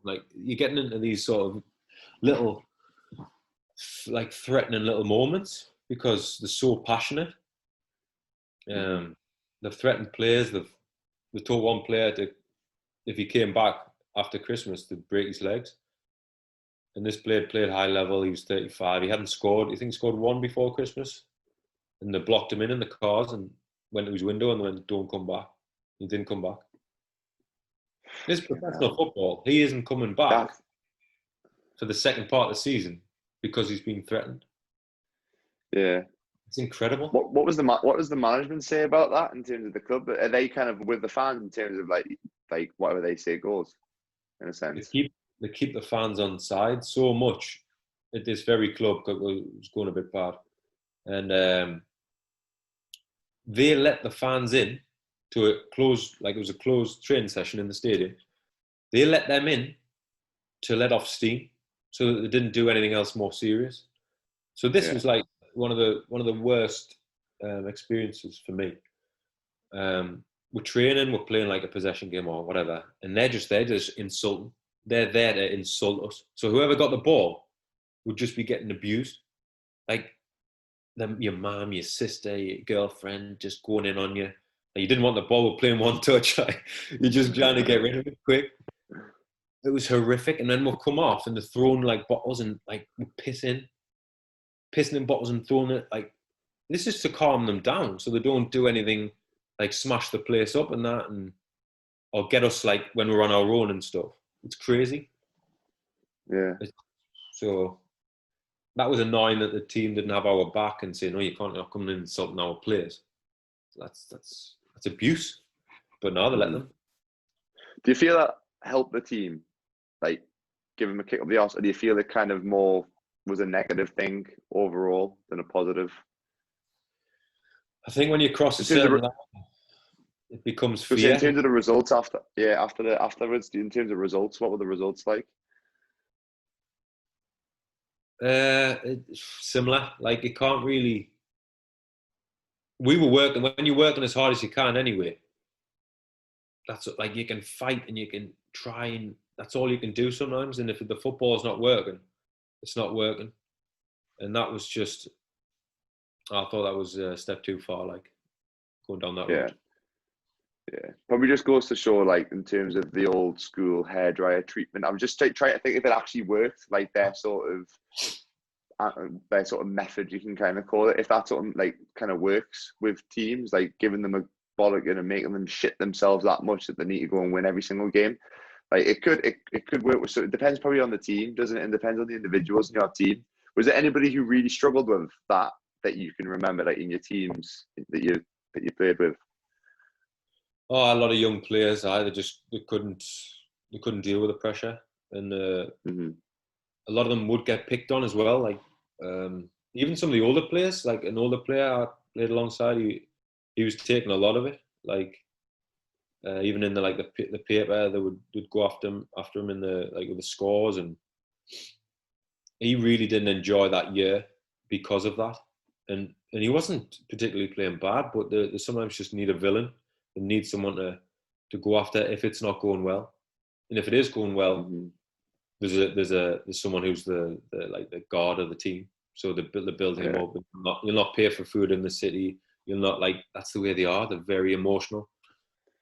Like you're getting into these sort of little, like threatening little moments because they're so passionate. They've threatened players. They told one player if he came back after Christmas to break his legs. And this player played high level. He was 35. He hadn't scored. I think he scored 1 before Christmas. And they blocked him in the cars and went to his window and went, don't come back. He didn't come back. This professional football. He isn't coming back for the second part of the season because he's been threatened. Yeah. It's incredible. What was the management say about that in terms of the club? Are they kind of with the fans in terms of like whatever they say goes, in a sense? They keep the fans on side so much at this very club because it was going a bit bad, and they let the fans in to a closed, like it was a closed training session in the stadium. They let them in to let off steam, so that they didn't do anything else more serious. So this was like one of the worst experiences for me. we're training, we're playing like a possession game or whatever, and they're just there, just insulting. They're there to insult us. So whoever got the ball would just be getting abused. Like your mum, your sister, your girlfriend just going in on you. Like, you didn't want the ball, we're playing one touch. Like, you're just trying to get rid of it quick. It was horrific. And then we'll come off and they're throwing like bottles and like pissing in bottles and throwing it. Like, this is to calm them down so they don't do anything like smash the place up and that, and or get us like when we're on our own and stuff. It's crazy. Yeah. So that was annoying that the team didn't have our back and say, no, you can't come in and insulting our players. That's abuse. But no, they let them. Do you feel that helped the team, like give them a kick up the arse, or do you feel it kind of more was a negative thing overall than a positive? I think when you cross a certain line, it becomes fear. In terms of the results afterwards, in terms of results, what were the results like? Similar. Like, it can't really. We were working, when you're working as hard as you can anyway, that's like, you can fight and you can try, and that's all you can do sometimes. And if the football's not working, it's not working. And that was just, I thought that was a step too far, like going down that road. Yeah, probably just goes to show, like, in terms of the old school hairdryer treatment. I'm just trying to think if it actually worked, like their sort of method, you can kind of call it, if that sort of like kind of works with teams, like giving them a bollocking and making them shit themselves that much that they need to go and win every single game. Like, it could work with, so it depends probably on the team, doesn't it? And depends on the individuals in your team. Was there anybody who really struggled with that you can remember, like in your teams that you played with? Oh, a lot of young players, they couldn't deal with the pressure, and a lot of them would get picked on as well. Like, even some of the older players, like an older player I played alongside, he was taking a lot of it. Like, even in the paper, they would go after him in the, like, with the scores, and he really didn't enjoy that year because of that. And he wasn't particularly playing bad, but they sometimes just need a villain. They need someone to go after if it's not going well. And if it is going well, there's someone who's the god of the team. So they build him up. You'll not pay for food in the city. You'll not, like, that's the way they are. They're very emotional.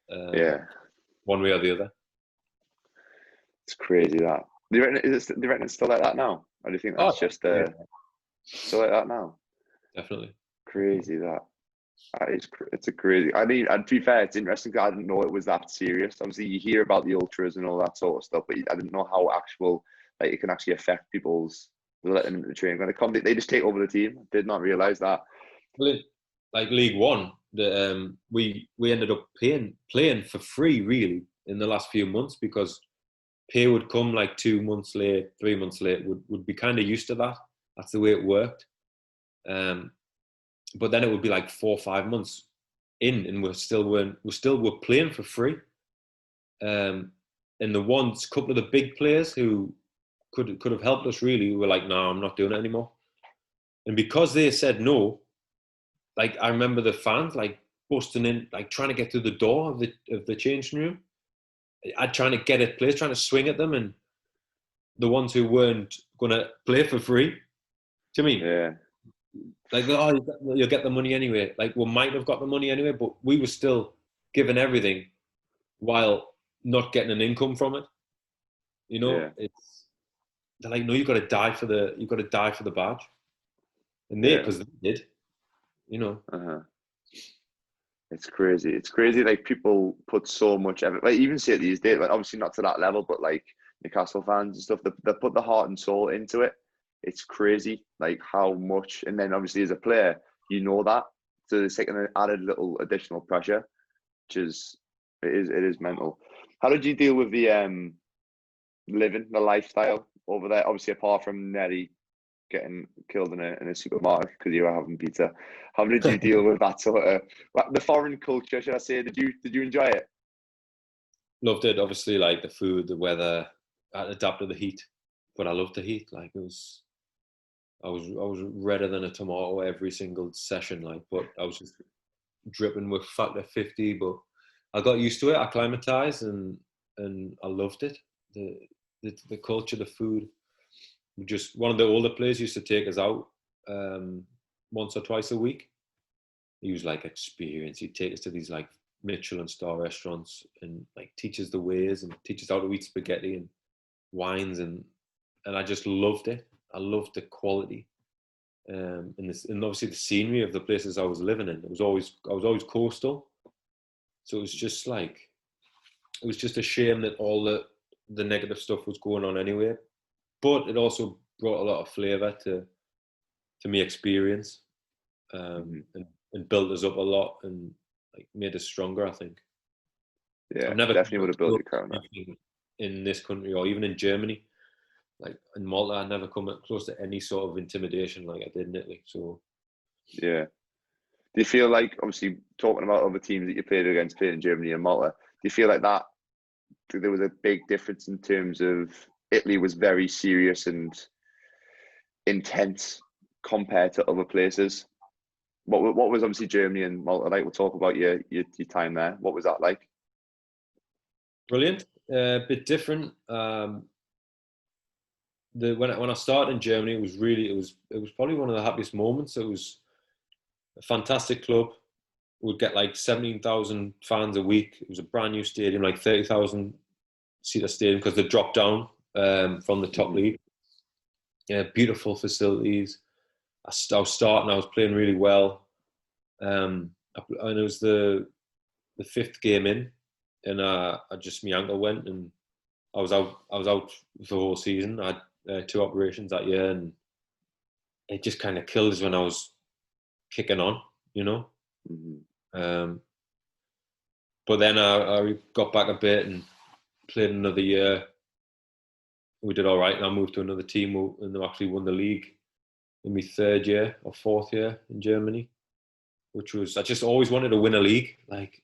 One way or the other. It's crazy that. Do you reckon it's still like that now? Or do you think that's still like that now? Definitely. Crazy that. It's a crazy. I mean, and to be fair, it's interesting because I didn't know it was that serious. Obviously, you hear about the ultras and all that sort of stuff, but I didn't know how actual, like, it can actually affect people's letting them into the training. When they come, they just take over the team. Did not realize that. Well, like League One, we ended up playing for free really in the last few months, because pay would come like 2 months late, 3 months late. Would be kind of used to that. That's the way it worked. But then it would be like 4 or 5 months in, and we're still playing for free. And the couple of the big players who could have helped us really were like, no, I'm not doing it anymore. And because they said no, like, I remember the fans like busting in, like trying to get through the door of the changing room. I'd trying to get at players, trying to swing at them, and the ones who weren't going to play for free, to me, like, oh, you'll get the money anyway. Like, we might have got the money anyway, but we were still giving everything while not getting an income from it. You know, they're like, no, you've got to die for the badge, and because they did, you know. It's crazy. It's crazy. Like, people put so much effort. Like, even see it these days. Like, obviously not to that level, but like Newcastle fans and stuff, they put the heart and soul into it. It's crazy, like, how much. And then obviously as a player, you know that, so it's like an added little additional pressure, which is it is mental. How did you deal with the the lifestyle over there? Obviously, apart from Nelly getting killed in a supermarket because you were having pizza, how did you deal with that sort of the foreign culture, should I say? Did you enjoy it? Loved it. Obviously, like the food, the weather. I adapted to the heat, but I loved the heat. Like, I was redder than a tomato every single session. Like, but I was just dripping with factor 50, but I got used to it. I acclimatized and I loved it. The culture, the food. Just one of the older players used to take us out once or twice a week. He was like experienced. He'd take us to these like Michelin star restaurants and like teach us the ways and teach us how to eat spaghetti and wines, and I just loved it. I loved the quality and obviously the scenery of the places I was living in. I was always coastal, so it was just a shame that all the negative stuff was going on anyway. But it also brought a lot of flavour to me experience, and built us up a lot and like made us stronger, I think. Yeah, I've never definitely would have built your character in this country or even in Germany. Like in Malta, I never come close to any sort of intimidation like I did in Italy. So yeah. Do you feel like, obviously talking about other teams that you played against, playing in Germany and Malta, do you feel like that there was a big difference in terms of Italy was very serious and intense compared to other places? What was obviously Germany and Malta like? We'll talk about your time there. What was that like? Brilliant. A bit different. When I started in Germany, it was probably one of the happiest moments. It was a fantastic club. We'd get like 17,000 fans a week. It was a brand new stadium, like 30,000 seater stadium, because they dropped down from the top league. Yeah, beautiful facilities. I was starting. I was playing really well, and it was the fifth game in, and my ankle went, and I was out for the whole season. I had 2 operations that year, and it just kind of killed us when I was kicking on, you know. But then I got back a bit and played another year. We did all right, and I moved to another team, and they actually won the league in my 3rd year or 4th year in Germany, which was, I just always wanted to win a league, like,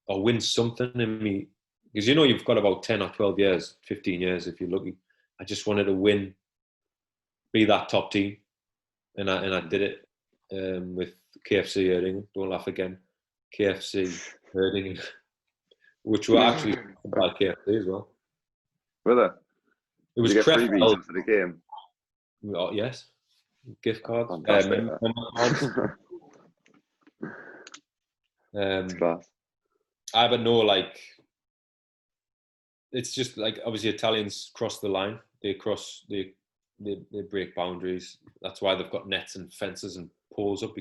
or win something in me, because you've got about 10 or 12 years, 15 years if you're lucky. I just wanted to win, be that top team, and I did it with KFC Erding. Don't laugh again. KFC Erding, which were actually by KFC as well. Were they? It was Did you get Krefeld. freebies after the game? Oh, yes, gift cards. Class. But no, like, it's just like, obviously Italians cross the line. They break boundaries. That's why they've got nets and fences and poles up,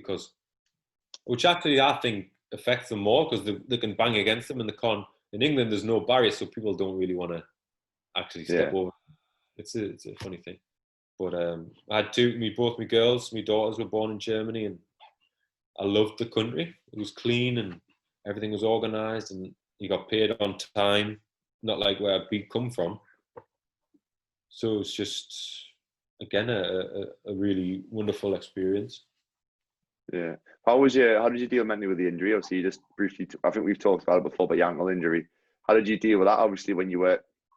which actually I think affects them more, because they can bang against them, and in England there's no barrier, so people don't really want to actually step over. It's a funny thing. But I had both my girls, my daughters were born in Germany, and I loved the country. It was clean and everything was organised, and you got paid on time, not like where I'd come from. So it's just, again, a really wonderful experience. Yeah. How did you deal mentally with the injury? Obviously, you just briefly, I think we've talked about it before, but your ankle injury. How did you deal with that? Obviously, when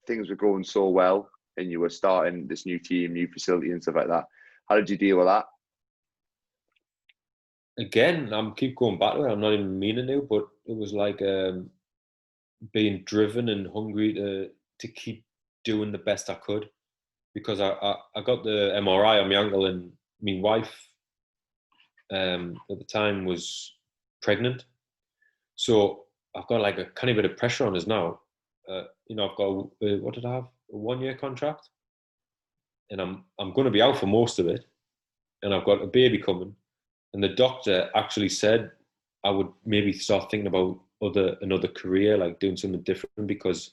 things were going so well and you were starting this new team, new facility and stuff like that. How did you deal with that? Again, I'm keep going back to it. I'm not even meaning to, but it was like being driven and hungry to keep doing the best I could, because I got the MRI on my ankle, and my wife at the time was pregnant, so I've got like a kind of bit of pressure on us now. I've got what did I have? A 1-year contract, and I'm going to be out for most of it, and I've got a baby coming, and the doctor actually said I would maybe start thinking about another career, like doing something different, because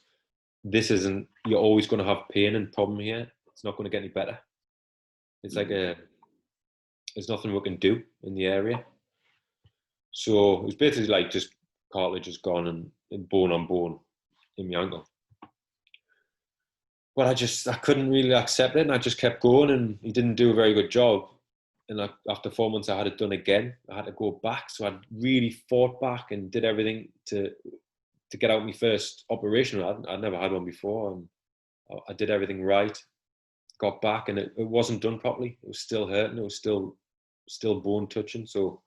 you're always going to have pain and problem here. It's not going to get any better. It's like there's nothing we can do in the area. So it was basically like just cartilage is gone and bone on bone in my ankle. But I couldn't really accept it, and I just kept going, and he didn't do a very good job. And after 4 months, I had it done again. I had to go back, so I really fought back and did everything to get out my first operation. I'd never had one before, and I did everything right. Got back, and it wasn't done properly. It was still hurting. It was still bone touching. So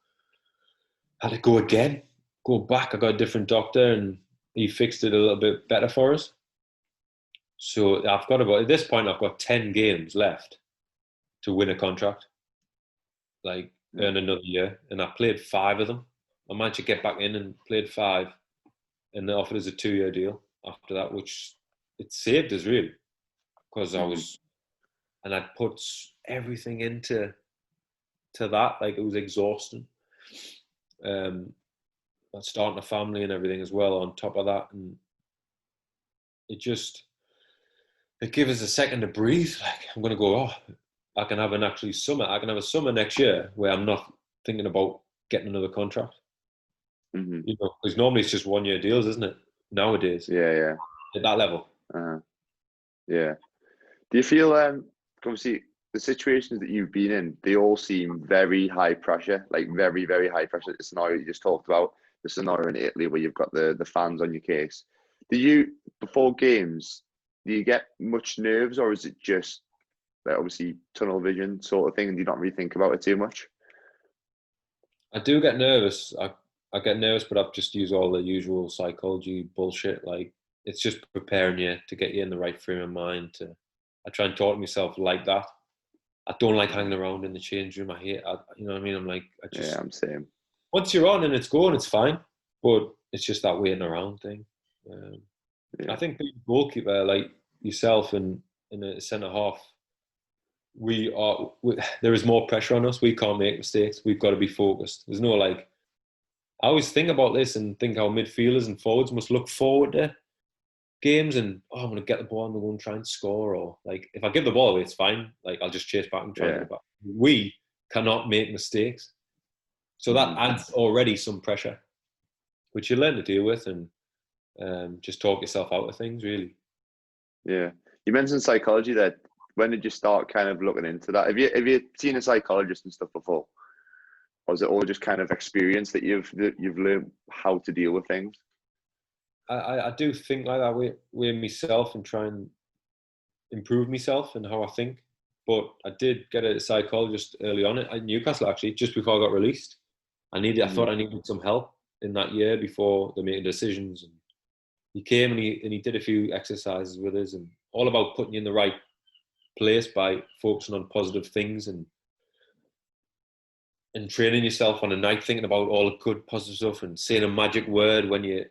I had to go again, go back. I got a different doctor, and he fixed it a little bit better for us. So at this point, I've got 10 games left to win a contract, like earn another year. And I played 5 of them. I managed to get back in and played 5, and they offered us a 2-year deal after that, which it saved us really, because I'd put everything into that. Like, it was exhausting. Starting a family and everything as well on top of that, and it gives us a second to breathe. Like, I'm going to go, I can have a summer next year where I'm not thinking about getting another contract. Mm-hmm. You know, because normally it's just 1-year deals, isn't it? Nowadays. Yeah. At that level. Yeah. Do you feel, obviously, the situations that you've been in, they all seem very high pressure, like very, very high pressure. The scenario you just talked about, the scenario in Italy where you've got the fans on your case. Before games, do you get much nerves, or is it just like, obviously, tunnel vision sort of thing, and you don't really think about it too much? I do get nervous. I get nervous, but I've just used all the usual psychology bullshit. Like, it's just preparing you to get you in the right frame of mind. I try and talk to myself like that. I don't like hanging around in the change room. I hate, you know what I mean? I'm like, I'm same. Once you're on and it's going, it's fine. But it's just that waiting around thing. I think being a goalkeeper, like yourself and a centre half, there is more pressure on us. We can't make mistakes. We've got to be focused. There's no like, I always think about this and think how midfielders and forwards must look forward to games and, I'm going to get the ball and we're going to try and score. Or like, if I give the ball away, it's fine. Like, I'll just chase back and try and get it back. We cannot make mistakes. So that adds already some pressure, which you learn to deal with and just talk yourself out of things, really. Yeah. You mentioned psychology there. When did you start kind of looking into that? Have you seen a psychologist and stuff before? Or is it all just kind of experience that you've learned how to deal with things? I do think like that with myself and try and improve myself and how I think. But I did get a psychologist early on at Newcastle, actually, just before I got released. I thought I needed some help in that year before they made decisions. And he came and he did a few exercises with us, and all about putting you in the right place by focusing on positive things and training yourself on a night, thinking about all the good positive stuff and saying a magic word when you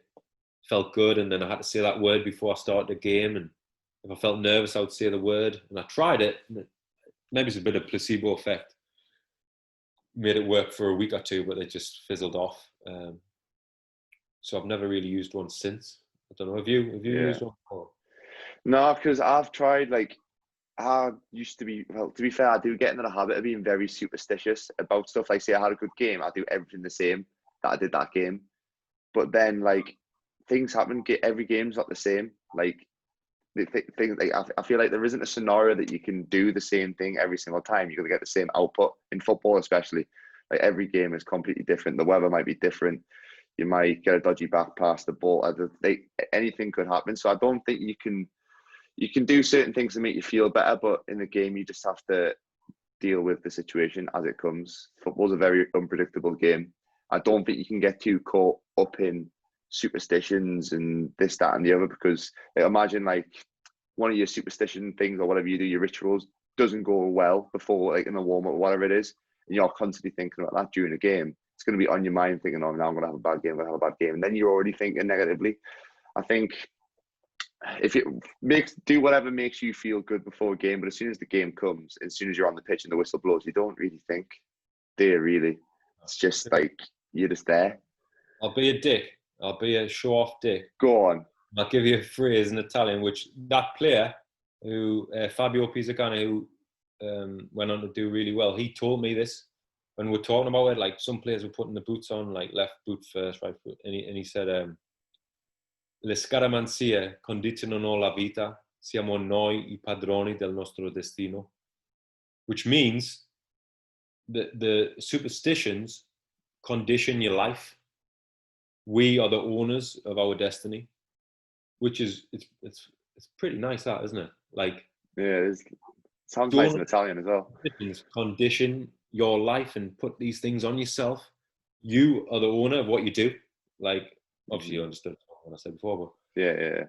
felt good. And then I had to say that word before I started the game. And if I felt nervous, I would say the word. And I tried it. And maybe it's a bit of placebo effect. Made it work for a week or 2, but it just fizzled off. So I've never really used one since. I don't know. Have you used one before? No, because I've tried, like, I used to be, well, to be fair, I do get into the habit of being very superstitious about stuff. Like, say I had a good game, I do everything the same that I did that game. But then, like, things happen. Every game's not the same. Like, things like I feel like there isn't a scenario that you can do the same thing every single time. You're gonna get the same output in football, especially. Like, every game is completely different. The weather might be different. You might get a dodgy back pass. The ball, anything could happen. So I don't think you can do certain things to make you feel better, but in the game you just have to deal with the situation as it comes. Football's a very unpredictable game. I don't think you can get too caught up in superstitions and this, that, and the other, because like, imagine like one of your superstition things or whatever you do, your rituals, doesn't go well before, like in the warm up or whatever it is, and you're constantly thinking about that during a game. It's going to be on your mind thinking, oh, now I'm going to have a bad game, and then you're already thinking negatively. I think if it do whatever makes you feel good before a game, but as soon as the game comes, as soon as you're on the pitch and the whistle blows, you don't really think, do you really? It's just like you're just there. I'll be a dick. I'll be a show-off dick. Go on. I'll give you a phrase in Italian, which that player, who Fabio Pisacane, who went on to do really well, he told me this when we were talking about it. Like, some players were putting the boots on, like left boot first, right foot, and he said, "Le scaramanzie condizionano la vita, siamo noi I padroni del nostro destino," which means the superstitions condition your life. We are the owners of our destiny, which is it's pretty nice, that, isn't it? Like, yeah, it sounds nice in Italian as well. Condition your life and put these things on yourself. You are the owner of what you do. like obviously you understood what I said before, Yeah.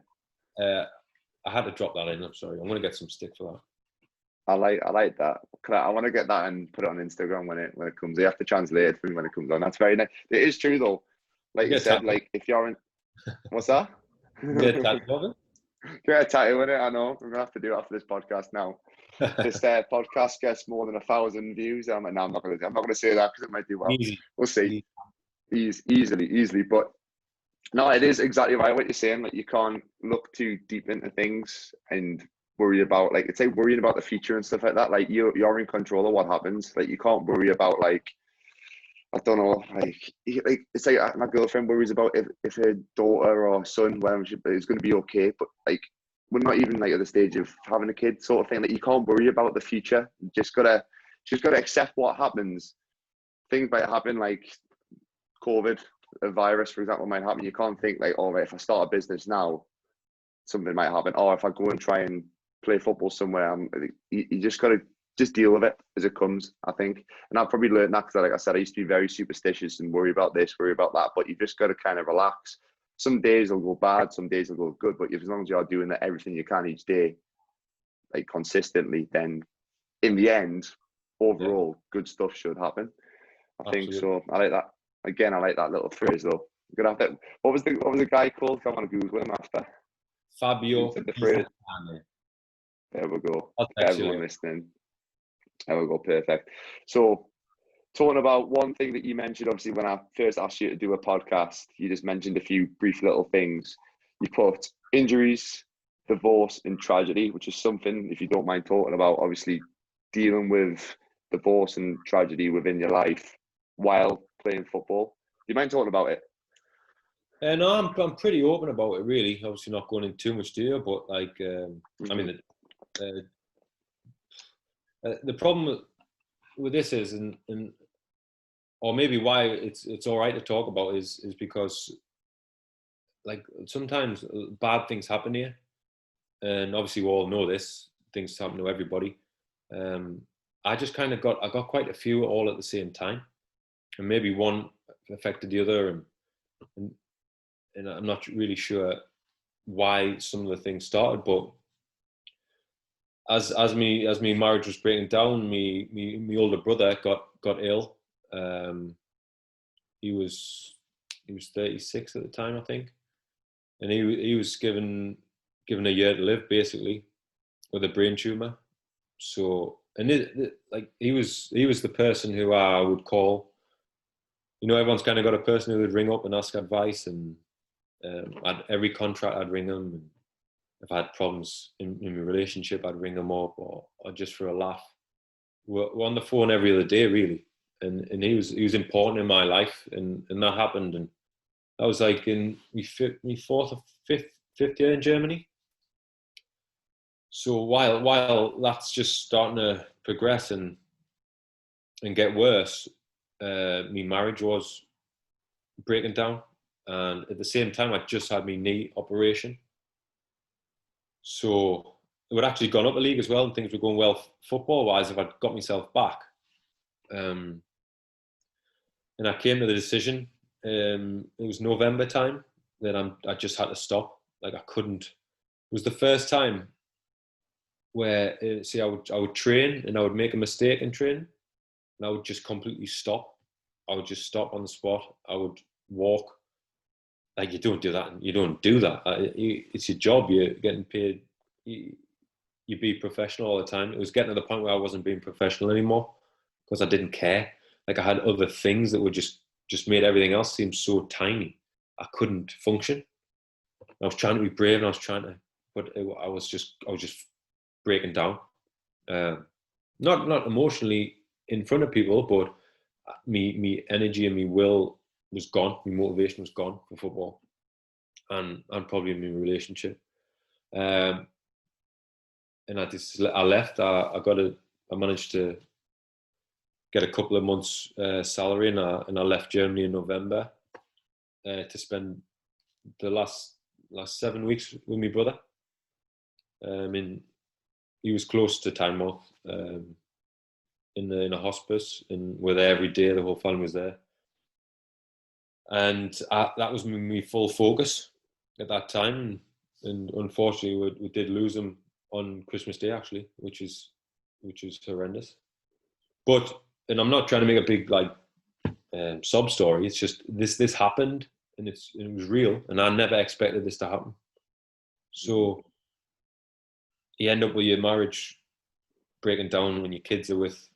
but I had to drop that in. I'm sorry. I'm going to get some stick for that. I like that. I want to get that and put it on Instagram when it comes. You have to translate it for me when it comes on. That's very nice. It is true though. Like you said, like if you're in, what's that? Get a tattoo of it? Get a tattoo in it. I know. I'm gonna have to do it after this podcast now. This podcast gets more than 1,000 views. I'm like, no, I'm not gonna say that because it might do well. Easy. We'll see. Easily. But no, it is exactly right what you're saying. Like you can't look too deep into things and worry about like it's like worrying about the future and stuff like that. Like you're in control of what happens. Like you can't worry about like I don't know, like it's like my girlfriend worries about if her daughter or son, whatever, is going to be okay. But like we're not even like at the stage of having a kid, sort of thing. Like you can't worry about the future. You just gotta accept what happens. Things might happen, like COVID, a virus, for example, might happen. You can't think like, oh, right, if I start a business now, something might happen. Or if I go and try and play football somewhere, you just gotta just deal with it as it comes, I think. And I've probably learned that because, like I said, I used to be very superstitious and worry about this, worry about that. But you just got to kind of relax. Some days will go bad, some days will go good. But as long as you're doing everything you can each day, like consistently, then in the end, overall, good stuff should happen. I think so. I like that. Again, I like that little phrase though. You're gonna have to, what was the guy called? I want to Google him after. Fabio. The phrase. There we go. Everyone listening. There we go, perfect. So, talking about one thing that you mentioned, obviously, when I first asked you to do a podcast, you just mentioned a few brief little things. You put injuries, divorce, and tragedy, which is something, if you don't mind talking about, obviously, dealing with divorce and tragedy within your life while playing football. Do you mind talking about it? No, I'm pretty open about it, really. Obviously, not going into too much detail, but like, I mean, the problem with this is, or maybe why it's all right to talk about is because, like, sometimes bad things happen here, and obviously we all know this. Things happen to everybody. I just kind of got quite a few all at the same time, and maybe one affected the other, and I'm not really sure why some of the things started, but as me marriage was breaking down, me older brother got ill. He was 36 at the time, I think, and he was given a year to live basically with a brain tumor. So, and he was the person who I would call. You know, everyone's kind of got a person who would ring up and ask advice, and every contract I'd ring them. And if I had problems in my relationship, I'd ring them up, or just for a laugh. We're on the phone every other day, really. And he was important in my life, and that happened. And that was like in my fourth or fifth year in Germany. So while that's just starting to progress and get worse, my marriage was breaking down, and at the same time, I just had my knee operation. So it would actually gone up a league as well, and things were going well football-wise if I'd got myself back. And I came to the decision. It was November time that I just had to stop. Like I couldn't. It was the first time where I would train and I would make a mistake in training, and I would just completely stop. I would just stop on the spot. I would walk. Like you don't do that. You don't do that. It's your job. You're getting paid. You be professional all the time. It was getting to the point where I wasn't being professional anymore because I didn't care. Like I had other things that were just made everything else seem so tiny. I couldn't function. I was trying to be brave, and I was trying to, but I was just breaking down. Not emotionally in front of people, but me energy and me will was gone. My motivation was gone for football, and probably in my relationship. And I left. I managed to get a couple of months' salary, and I left Germany in November to spend the last 7 weeks with my brother. He was close to time off in a hospice, and we're there every day. The whole family was there, and that was my full focus at that time. And unfortunately, we did lose him on Christmas Day, actually, which is horrendous. But, and I'm not trying to make a big like sob story. It's just this happened, and it was real, and I never expected this to happen. So you end up with your marriage breaking down when your kids are with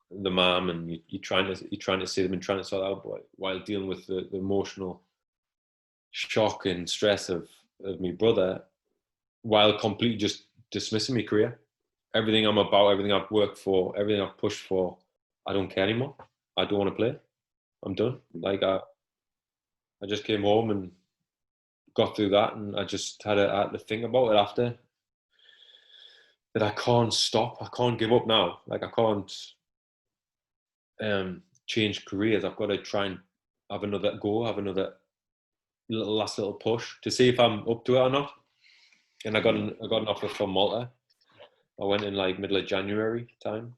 the mom, and you're trying to see them and trying to sort out while dealing with the emotional shock and stress of my brother, while completely just dismissing my career. Everything I'm about, everything I've worked for, everything I've pushed for, I don't care anymore. I don't want to play. I'm done. Like I just came home and got through that, and I just had to think about it after, that I can't stop. I can't give up now. Like I can't change careers. I've got to try and have another go, have another last little push to see if I'm up to it or not. And I got an offer from Malta. I went in like middle of January time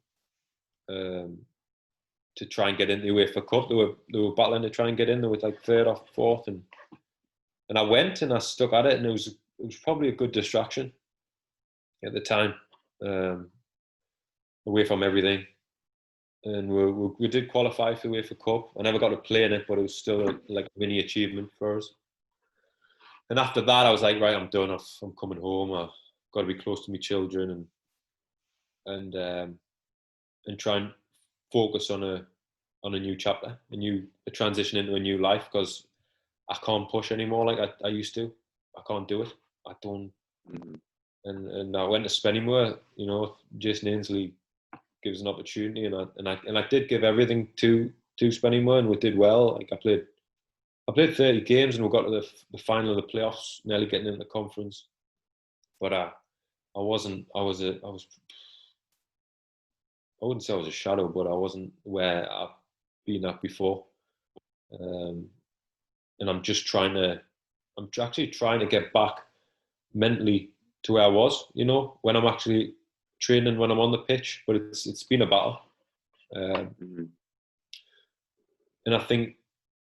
to try and get in the UEFA Cup. They were battling to try and get in. They were like third or fourth, and I went and I stuck at it, and it was probably a good distraction at the time, away from everything. And we did qualify for the UEFA Cup. I never got to play in it, but it was still like a mini achievement for us. And after that, I was like, right, I'm done. I'm coming home. I've got to be close to my children and try and focus on a new chapter, a transition into a new life, because I can't push anymore like I used to. I can't do it. I don't. And I went to Spennymoor. You know, Jason Ainsley gives an opportunity, and I did give everything to Spennymoor, and we did well. Like I played 30 games, and we got to the final of the playoffs, nearly getting into the conference. But I wouldn't say I was a shadow, but I wasn't where I've been at before. And I'm actually trying to get back mentally to where I was, you know, when I'm actually training, when I'm on the pitch. But it's been a battle. And I think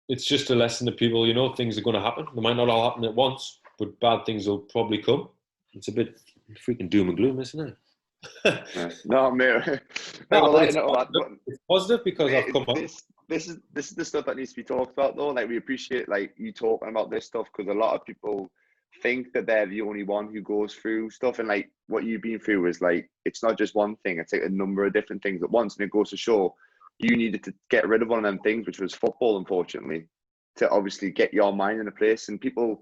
it's just a lesson to people, you know, things are going to happen. They might not all happen at once, but bad things will probably come. It's a bit freaking doom and gloom, isn't it? No, mate. It's positive because I've come up. This is the stuff that needs to be talked about, though. Like, we appreciate like you talking about this stuff, because a lot of people think that they're the only one who goes through stuff, and like what you've been through is like, it's not just one thing. It's like a number of different things at once, and it goes to show you needed to get rid of one of them things, which was football, unfortunately, to obviously get your mind in a place. And people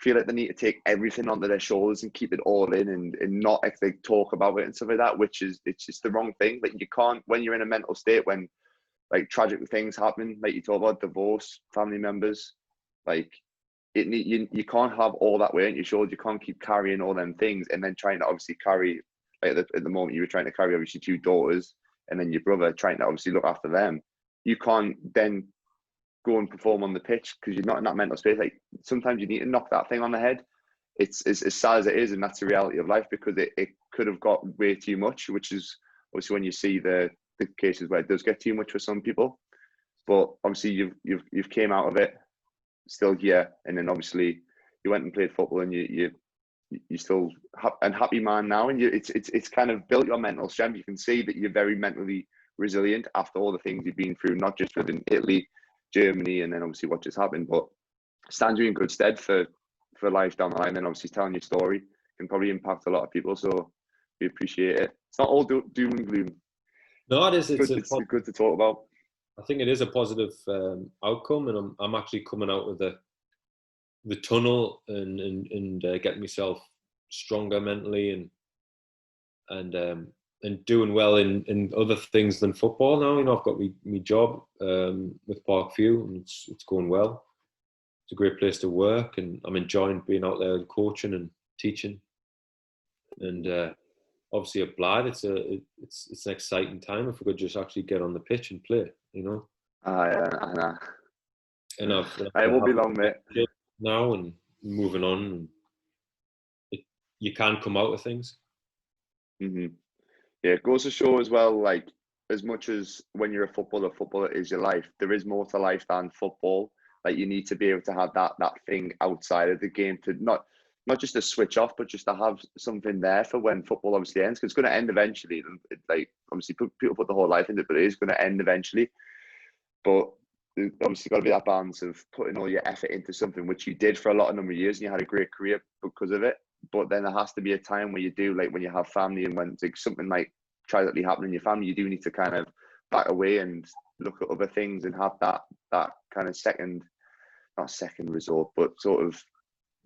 feel like they need to take everything onto their shoulders and keep it all in, and not actually talk about it and stuff like that, which is, it's just the wrong thing. Like, you can't, when you're in a mental state, when like tragic things happen, like you talk about divorce, family members, like you can't have all that weight on your shoulders. You can't keep carrying all them things, and then trying to obviously carry, like at the moment you were trying to carry obviously 2 daughters, and then your brother, trying to obviously look after them. You can't then go and perform on the pitch because you're not in that mental space. Like, sometimes you need to knock that thing on the head. It's as sad as it is, and that's the reality of life, because it could have got way too much, which is obviously when you see the cases where it does get too much for some people. But obviously you've came out of it still here, and then obviously you went and played football, and you still a happy man now, and it's kind of built your mental strength. You can see that you're very mentally resilient after all the things you've been through, not just within Italy, Germany, and then obviously what just happened, but stands you in good stead for life down the line. And obviously telling your story can probably impact a lot of people, so we appreciate it. It's not all doom and gloom. No, it is. It's good to talk about. I think it is a positive outcome, and I'm actually coming out of the tunnel and getting myself stronger mentally and doing well in other things than football now. You know, I've got my job with Parkview, and it's going well. It's a great place to work, and I'm enjoying being out there and coaching and teaching. And obviously at Blyth, it's an exciting time if we could just actually get on the pitch and play, you know. Yeah. And I will be long, mate. Now and moving on, and you can come out of things. Yeah, it goes to show as well, like, as much as when you're a footballer is your life, there is more to life than football. Like you need to be able to have that thing outside of the game to not just to switch off, but just to have something there for when football obviously ends, because it's going to end eventually. Like obviously people put the whole life into it, but it is going to end eventually. But there's obviously got to be that balance of putting all your effort into something which you did for a lot of number of years and you had a great career because of it. But then there has to be a time where you do, like when you have family and when like, something like tragically happen in your family, you do need to kind of back away and look at other things and have that kind of not second resort, but sort of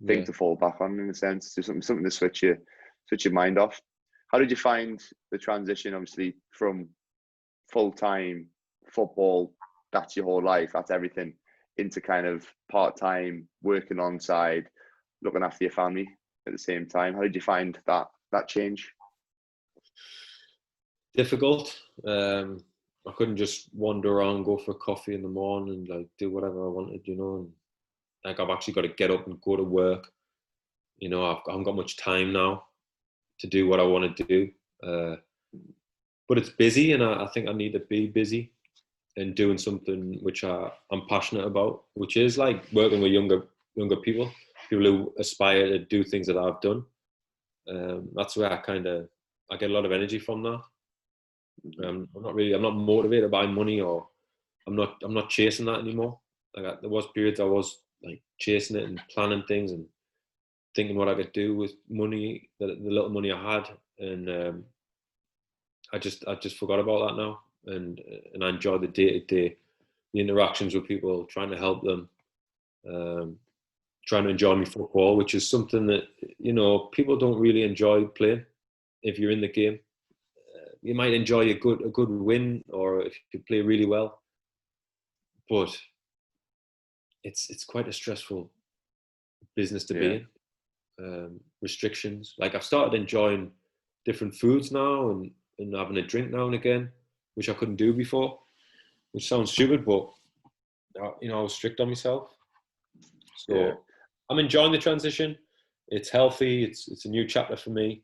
thing to fall back on, in a sense, to something to switch your mind off. How did you find the transition, obviously, from full-time football, that's your whole life, that's everything, into kind of part-time, working on side, looking after your family at the same time? How did you find that change? Difficult. I couldn't just wander around, go for a coffee in the morning and like do whatever I wanted, you know. And like I've actually got to get up and go to work. You know, I haven't got much time now to do what I want to do. But it's busy, and I think I need to be busy and doing something which I'm passionate about, which is like working with younger people who aspire to do things that I've done. That's where I get a lot of energy from that. I'm not motivated by money, or I'm not chasing that anymore. Like there was periods I was like chasing it and planning things and thinking what I could do with money, the little money I had, and I just forgot about that now, and I enjoy the day-to-day, the interactions with people, trying to help them, trying to enjoy my football, which is something that, you know, people don't really enjoy playing. If you're in the game, you might enjoy a good win, or if you play really well, but it's quite a stressful business to be in. Restrictions. Like I've started enjoying different foods now and having a drink now and again, which I couldn't do before, which sounds stupid, but you know, I was strict on myself. So I'm enjoying the transition. It's healthy. It's a new chapter for me.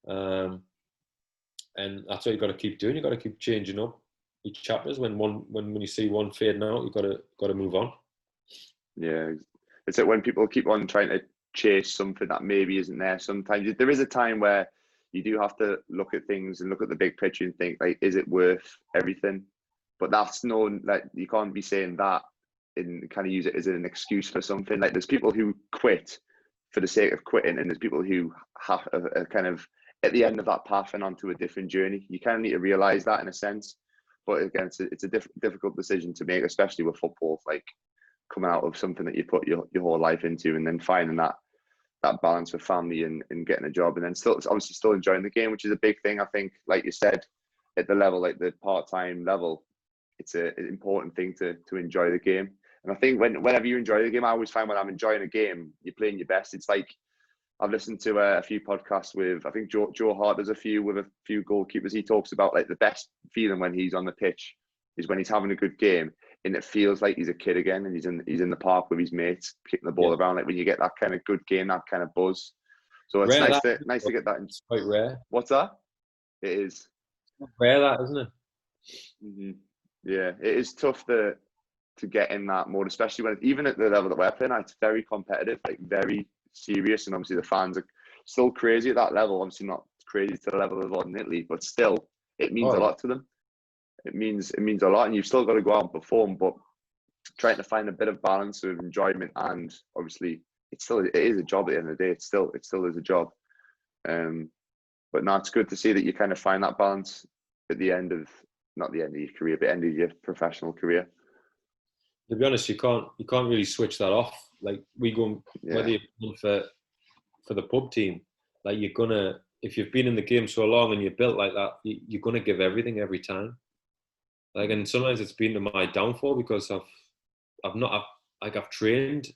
And that's what you've got to keep doing. You've got to keep changing up each chapters. When you see one fading out, you've got to move on. Yeah, it's like when people keep on trying to chase something that maybe isn't there. Sometimes there is a time where you do have to look at things and look at the big picture and think, like, is it worth everything? But that's like you can't be saying that and kind of use it as an excuse for something. Like there's people who quit for the sake of quitting, and there's people who have a kind of at the end of that path and onto a different journey. You kind of need to realize that in a sense. But again, it's a difficult decision to make, especially with football, like coming out of something that you put your whole life into, and then finding that balance with family and getting a job, and then still enjoying the game, which is a big thing. I think, like you said, at the level, like the part-time level, it's an important thing to enjoy the game. And I think whenever you enjoy the game, I always find when I'm enjoying a game, you're playing your best. It's like, I've listened to a few podcasts with, I think Joe Hart does a few with a few goalkeepers. He talks about like the best feeling when he's on the pitch is when he's having a good game and it feels like he's a kid again, and he's in the park with his mates kicking the ball around. Like when you get that kind of good game, that kind of buzz. So it's nice to get that. It's quite rare. What's that? It is. It's rare, that, isn't it? Mm-hmm. Yeah, it is tough to get in that mode, especially when even at the level that we're playing at, it's very competitive, like very serious, and obviously the fans are still crazy at that level. Obviously not crazy to the level of in Italy, but still it means a lot to them. It means a lot, and you've still got to go out and perform, but trying to find a bit of balance of enjoyment, and obviously it is a job at the end of the day. It still is a job. But no, it's good to see that you kind of find that balance at the end of, not the end of your career, but end of your professional career. To be honest, you can't really switch that off. Like we go, whether you're going for the pub team, like you're gonna, if you've been in the game so long and you're built like that, you're gonna give everything every time. Like, and sometimes it's been to my downfall because I've trained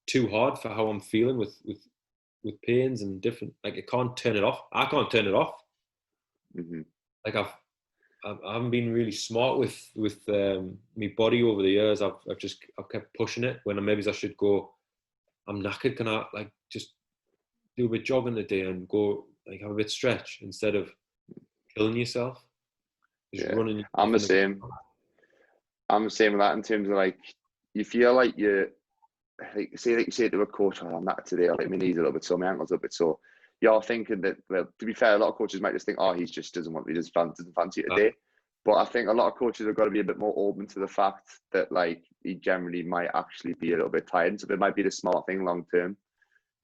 too hard for how I'm feeling with pains and different. Like I can't turn it off. I can't turn it off. Mm-hmm. Like I haven't been really smart with my body over the years. I've kept pushing it when maybe I should go, I'm knackered, can I like just do a bit jogging a day and go like have a bit stretch instead of killing yourself? Just running. I'm the same with that in terms of like you feel like like you say to a coach, oh, I'm not today, like my knees a little bit sore, my ankle's a little bit sore. You're thinking that, well, to be fair, a lot of coaches might just think, oh, he just doesn't fancy it today. But I think a lot of coaches have got to be a bit more open to the fact that, like, he generally might actually be a little bit tired. So it might be the smart thing long term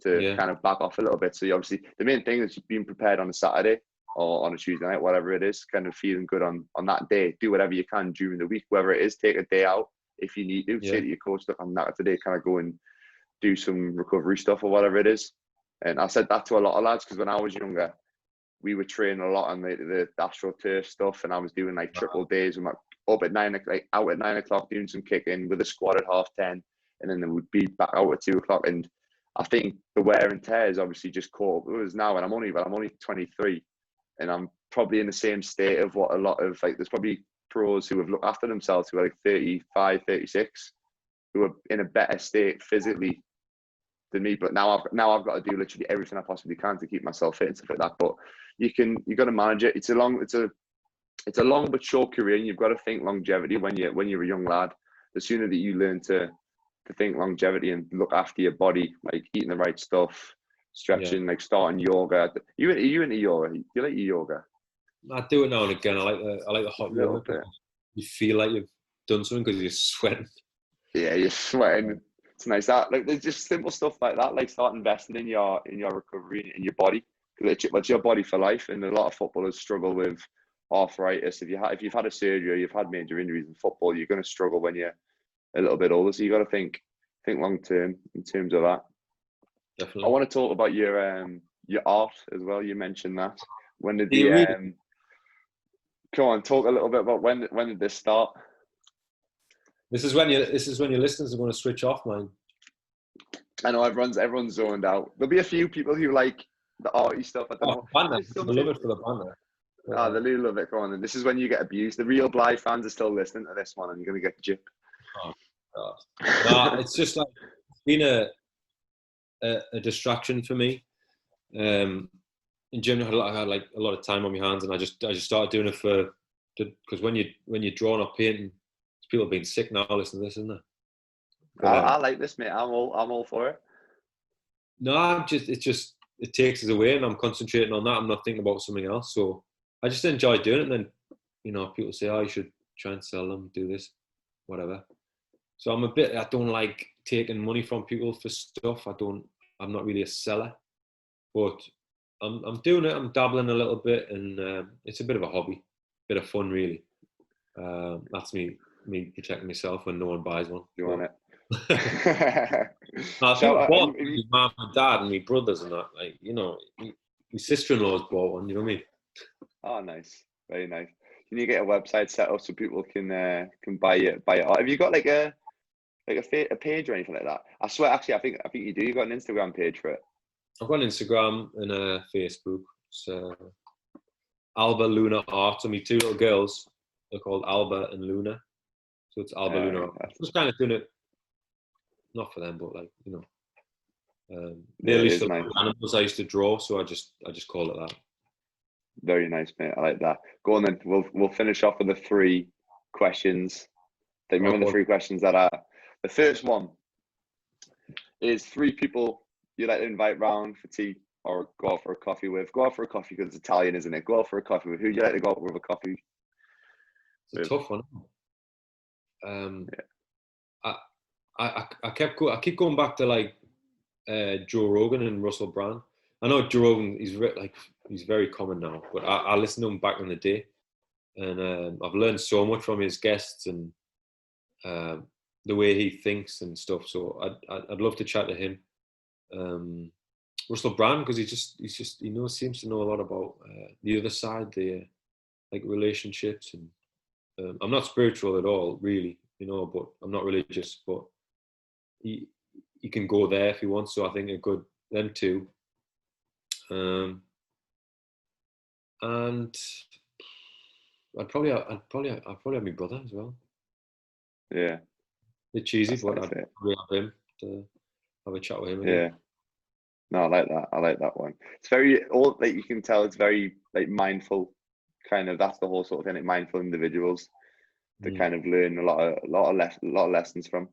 to kind of back off a little bit. So you obviously, the main thing is being prepared on a Saturday or on a Tuesday night, whatever it is, kind of feeling good on that day. Do whatever you can during the week, whether it is take a day out if you need to. Say to your coach, look, I'm not today, kind of go and do some recovery stuff or whatever it is. And I said that to a lot of lads because when I was younger, we were training a lot on the AstroTurf stuff, and I was doing like triple days. I'm up at 9 o'clock, like out at 9 o'clock doing some kicking with a squad at 10:30, and then they would be back out at 2 o'clock. And I think the wear and tear is obviously just caught up with us now, and I'm only 23, and I'm probably in the same state of what a lot of, like, there's probably pros who have looked after themselves who are like 35, 36, who are in a better state physically than me. But now I've got to do literally everything I possibly can to keep myself fit and stuff like that. But you got to manage it. It's a long but short career, and you've got to think longevity when you're a young lad. The sooner that you learn to think longevity and look after your body, like eating the right stuff, stretching, like starting yoga. Are you into yoga? Do you like your yoga? I do it now and again. I like the hot yoga. You feel like you've done something because you're sweating. Yeah, you're sweating. It's nice. That, like, there's just simple stuff like that, like start investing in your recovery, in your body, because it's your body for life. And a lot of footballers struggle with arthritis. If you've had a surgery or you've had major injuries in football, you're going to struggle when you're a little bit older. So you got to think long term in terms of that. Definitely. I want to talk about your art as well. You mentioned that. When did come on, talk a little bit about when did this start? This is when your listeners are going to switch off, man. I know everyone's zoned out. There'll be a few people who like the arty stuff. I don't know. Banner. I love it for the banner. Ah, they do love it. Go on, and this is when you get abused. The real Blyth fans are still listening to this one, and you're going to get gypped. Oh God! No, it's just like it's been a distraction for me. In general, I had like a lot of time on my hands, and I just started doing it because when you're drawing or painting, people being sick now. Listen to this, isn't there? I like this, mate. I'm all for it. No, it takes us away, and I'm concentrating on that. I'm not thinking about something else. So I just enjoy doing it. And then, people say, "Oh, you should try and sell them, do this, whatever." So I don't like taking money from people for stuff. I'm not really a seller, but I'm doing it. I'm dabbling a little bit, and it's a bit of a hobby, bit of fun, really. That's me protecting myself when no one buys one. You want it? I think my mum and dad and my brothers and that, like, my sister-in-law's bought one. You know what I mean? Oh, nice, very nice. Can you get a website set up so people can buy it? Have you got like a page or anything like that? I swear, actually, I think you do. You've got an Instagram page for it. I've got an Instagram and a Facebook. It's Alba Luna Art. So my two little girls, they're called Alba and Luna. So it's Alba Luna Art. I'm just kind of doing it, not for them, but like, they're nice. Animals I used to draw, so I just call it that. Very nice, mate. I like that. Go on then. We'll finish off with the 3 questions. Remember the 3 questions that are. The first one is 3 people you like to invite round for tea or go out for a coffee with. Go out for a coffee because it's Italian, isn't it? Go out for a coffee with. Who do you like to go out with a coffee? It's a tough one. I keep going back to like Joe Rogan and Russell Brand. I know Joe Rogan, he's very common now, but I listened to him back in the day, and I've learned so much from his guests and the way he thinks and stuff. So I'd love to chat to him. Russell Brand, because he seems to know a lot about the other side, the like relationships, and I'm not spiritual at all, really, but I'm not religious, but he can go there if he wants. So I think them 2. And I'd probably have my brother as well. Yeah. A bit cheesy, but I'd probably have him to have a chat with him again. Yeah. No, I like that. I like that one. It's very, you can tell it's very like mindful, kind of. That's the whole sort of thing. Like mindful individuals to kind of learn a lot of lessons from.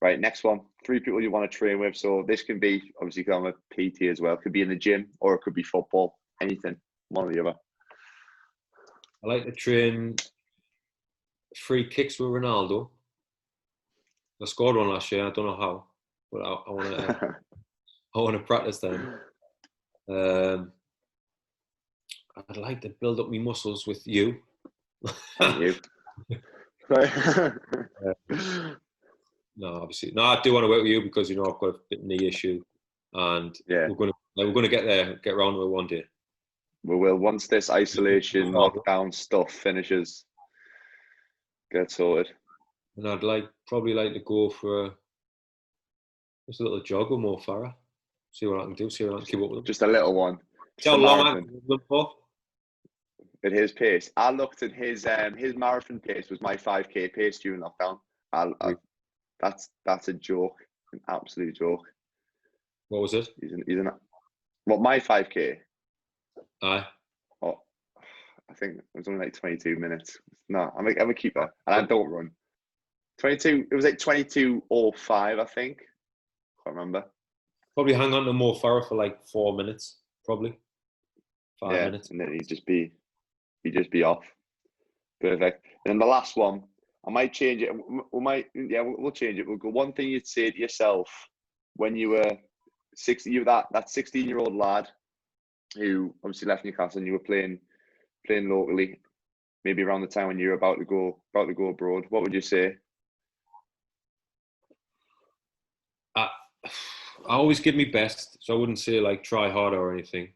Right, next one. 3 people you want to train with. So this can be, obviously, you can have a PT as well. It could be in the gym or it could be football. Anything. One or the other. I like to train free kicks with Ronaldo. I scored one last year. I don't know how, but I want to. I want to practice them. I'd like to build up my muscles with you. Thank you. No, obviously, no. I do want to work with you because I've got a bit knee issue, and we're going to get there, get around to it one day. We will, once this isolation lockdown stuff finishes, get sorted. And I'd probably like to go for just a little jog with Mo Farah. See what I can do. See what I can keep up with him. Just a little one. How long I can run for? At his pace, I looked at his marathon pace was my 5K pace during lockdown. That's a joke, an absolute joke. What was it? What, my 5K? Aye. Oh, I think it was only like 22 minutes. No, I'm a keeper, and I don't run. 22. It was like 22:05, I think. Can't remember. Probably hang on to Mo Farah for like 4 minutes, probably 5 minutes, and then he'd just be off. Perfect. And then the last one, I might change it. We'll change it. We'll go. One thing you'd say to yourself when you were 60, you were that 16-year-old lad who obviously left Newcastle and you were playing locally, maybe around the time when you were about to go abroad. What would you say? I always give me best, so I wouldn't say like try harder or anything.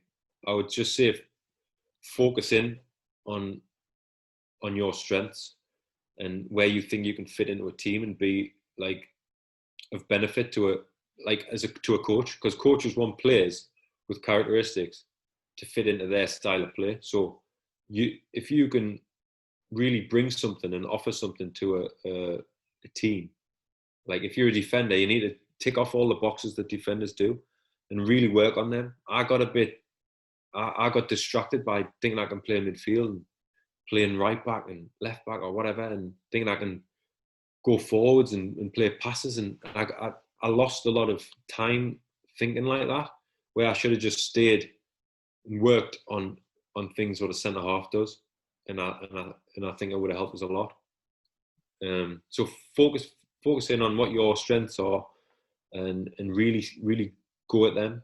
I would just say focus in on your strengths and where you think you can fit into a team and be like of benefit to a coach, because coaches want players with characteristics to fit into their style of play. So if you can really bring something and offer something to a team, like if you're a defender, you need to tick off all the boxes that defenders do and really work on them. I got distracted by thinking I can play midfield and playing right back and left back or whatever, and thinking I can go forwards and play passes, and I lost a lot of time thinking like that, where I should have just stayed and worked on things what a centre half does, and I think it would have helped us a lot. So focus in on what your strengths are, and really go at them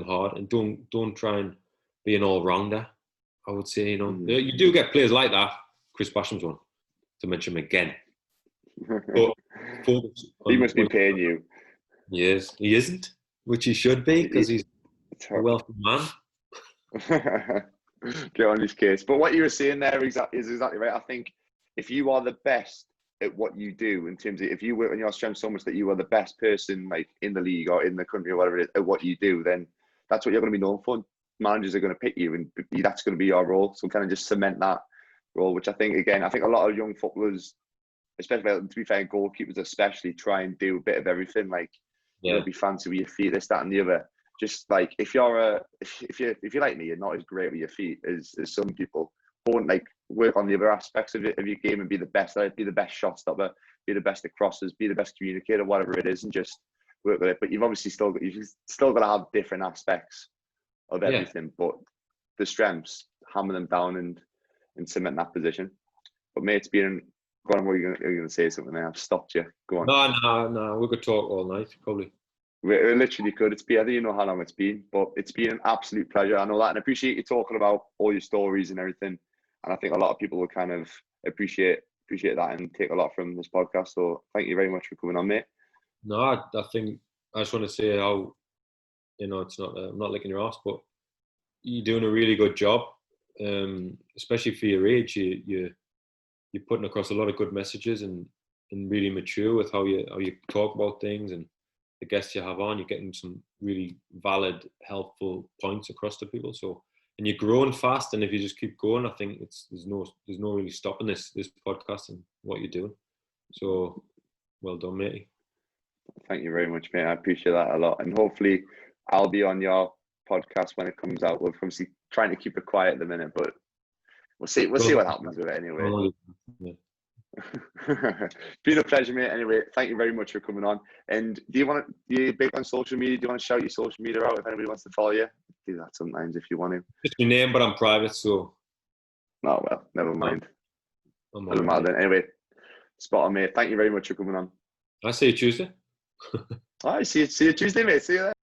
hard, and don't try and be an all-rounder. I would say, you do get players like that. Chris Basham's one, to mention him again. But he must be paying you. Yes, he isn't, which he should be, because he's a wealthy man. Get on his case. But what you were saying there is exactly right. I think if you are the best at what you do, in terms of if you work on your strengths so much that you are the best person like in the league or in the country or whatever it is at what you do, then that's what you're going to be known for. Managers are going to pick you, and that's going to be your role. So kind of just cement that role, which I think a lot of young footballers, especially, to be fair, goalkeepers especially, try and do a bit of everything. Like, be fancy with your feet, this, that, and the other. Just like if you're like me, you're not as great with your feet as some people. Won't like work on the other aspects of your game and be the best at it, be the best shot stopper, be the best at crosses, be the best communicator, whatever it is, and just work with it. But you've obviously still got to have different aspects of everything, but the strengths, hammer them down and cement that position. But mate, it's been, go on, you're going to say something there. I've stopped you. Go on. No, we could talk all night, probably. We literally could. It's been, I don't know how long it's been, but it's been an absolute pleasure. I know that, and I appreciate you talking about all your stories and everything. And I think a lot of people will kind of appreciate that and take a lot from this podcast. So thank you very much for coming on, mate. No, I think I just want to say how, it's not, I'm not licking your ass, but you're doing a really good job, especially for your age. You're putting across a lot of good messages and really mature with how you talk about things, and the guests you have on, you're getting some really valid, helpful points across to people. So, and you're growing fast, and if you just keep going, I think there's no really stopping this podcast and what you're doing. So, well done, matey. Thank you very much, mate. I appreciate that a lot, and hopefully I'll be on your podcast when it comes out. We're obviously trying to keep it quiet at the minute, but we'll see what happens with it anyway. Yeah. Been a pleasure, mate. Anyway, thank you very much for coming on. And do you big on social media? Do you want to shout your social media out if anybody wants to follow you? Do that sometimes if you want to. Just my name, but I'm private, so. Oh well, never mind. Doesn't Right. matter then. Anyway, spot on, mate. Thank you very much for coming on. I'll see you Tuesday. All right, see you Tuesday, mate. See you then.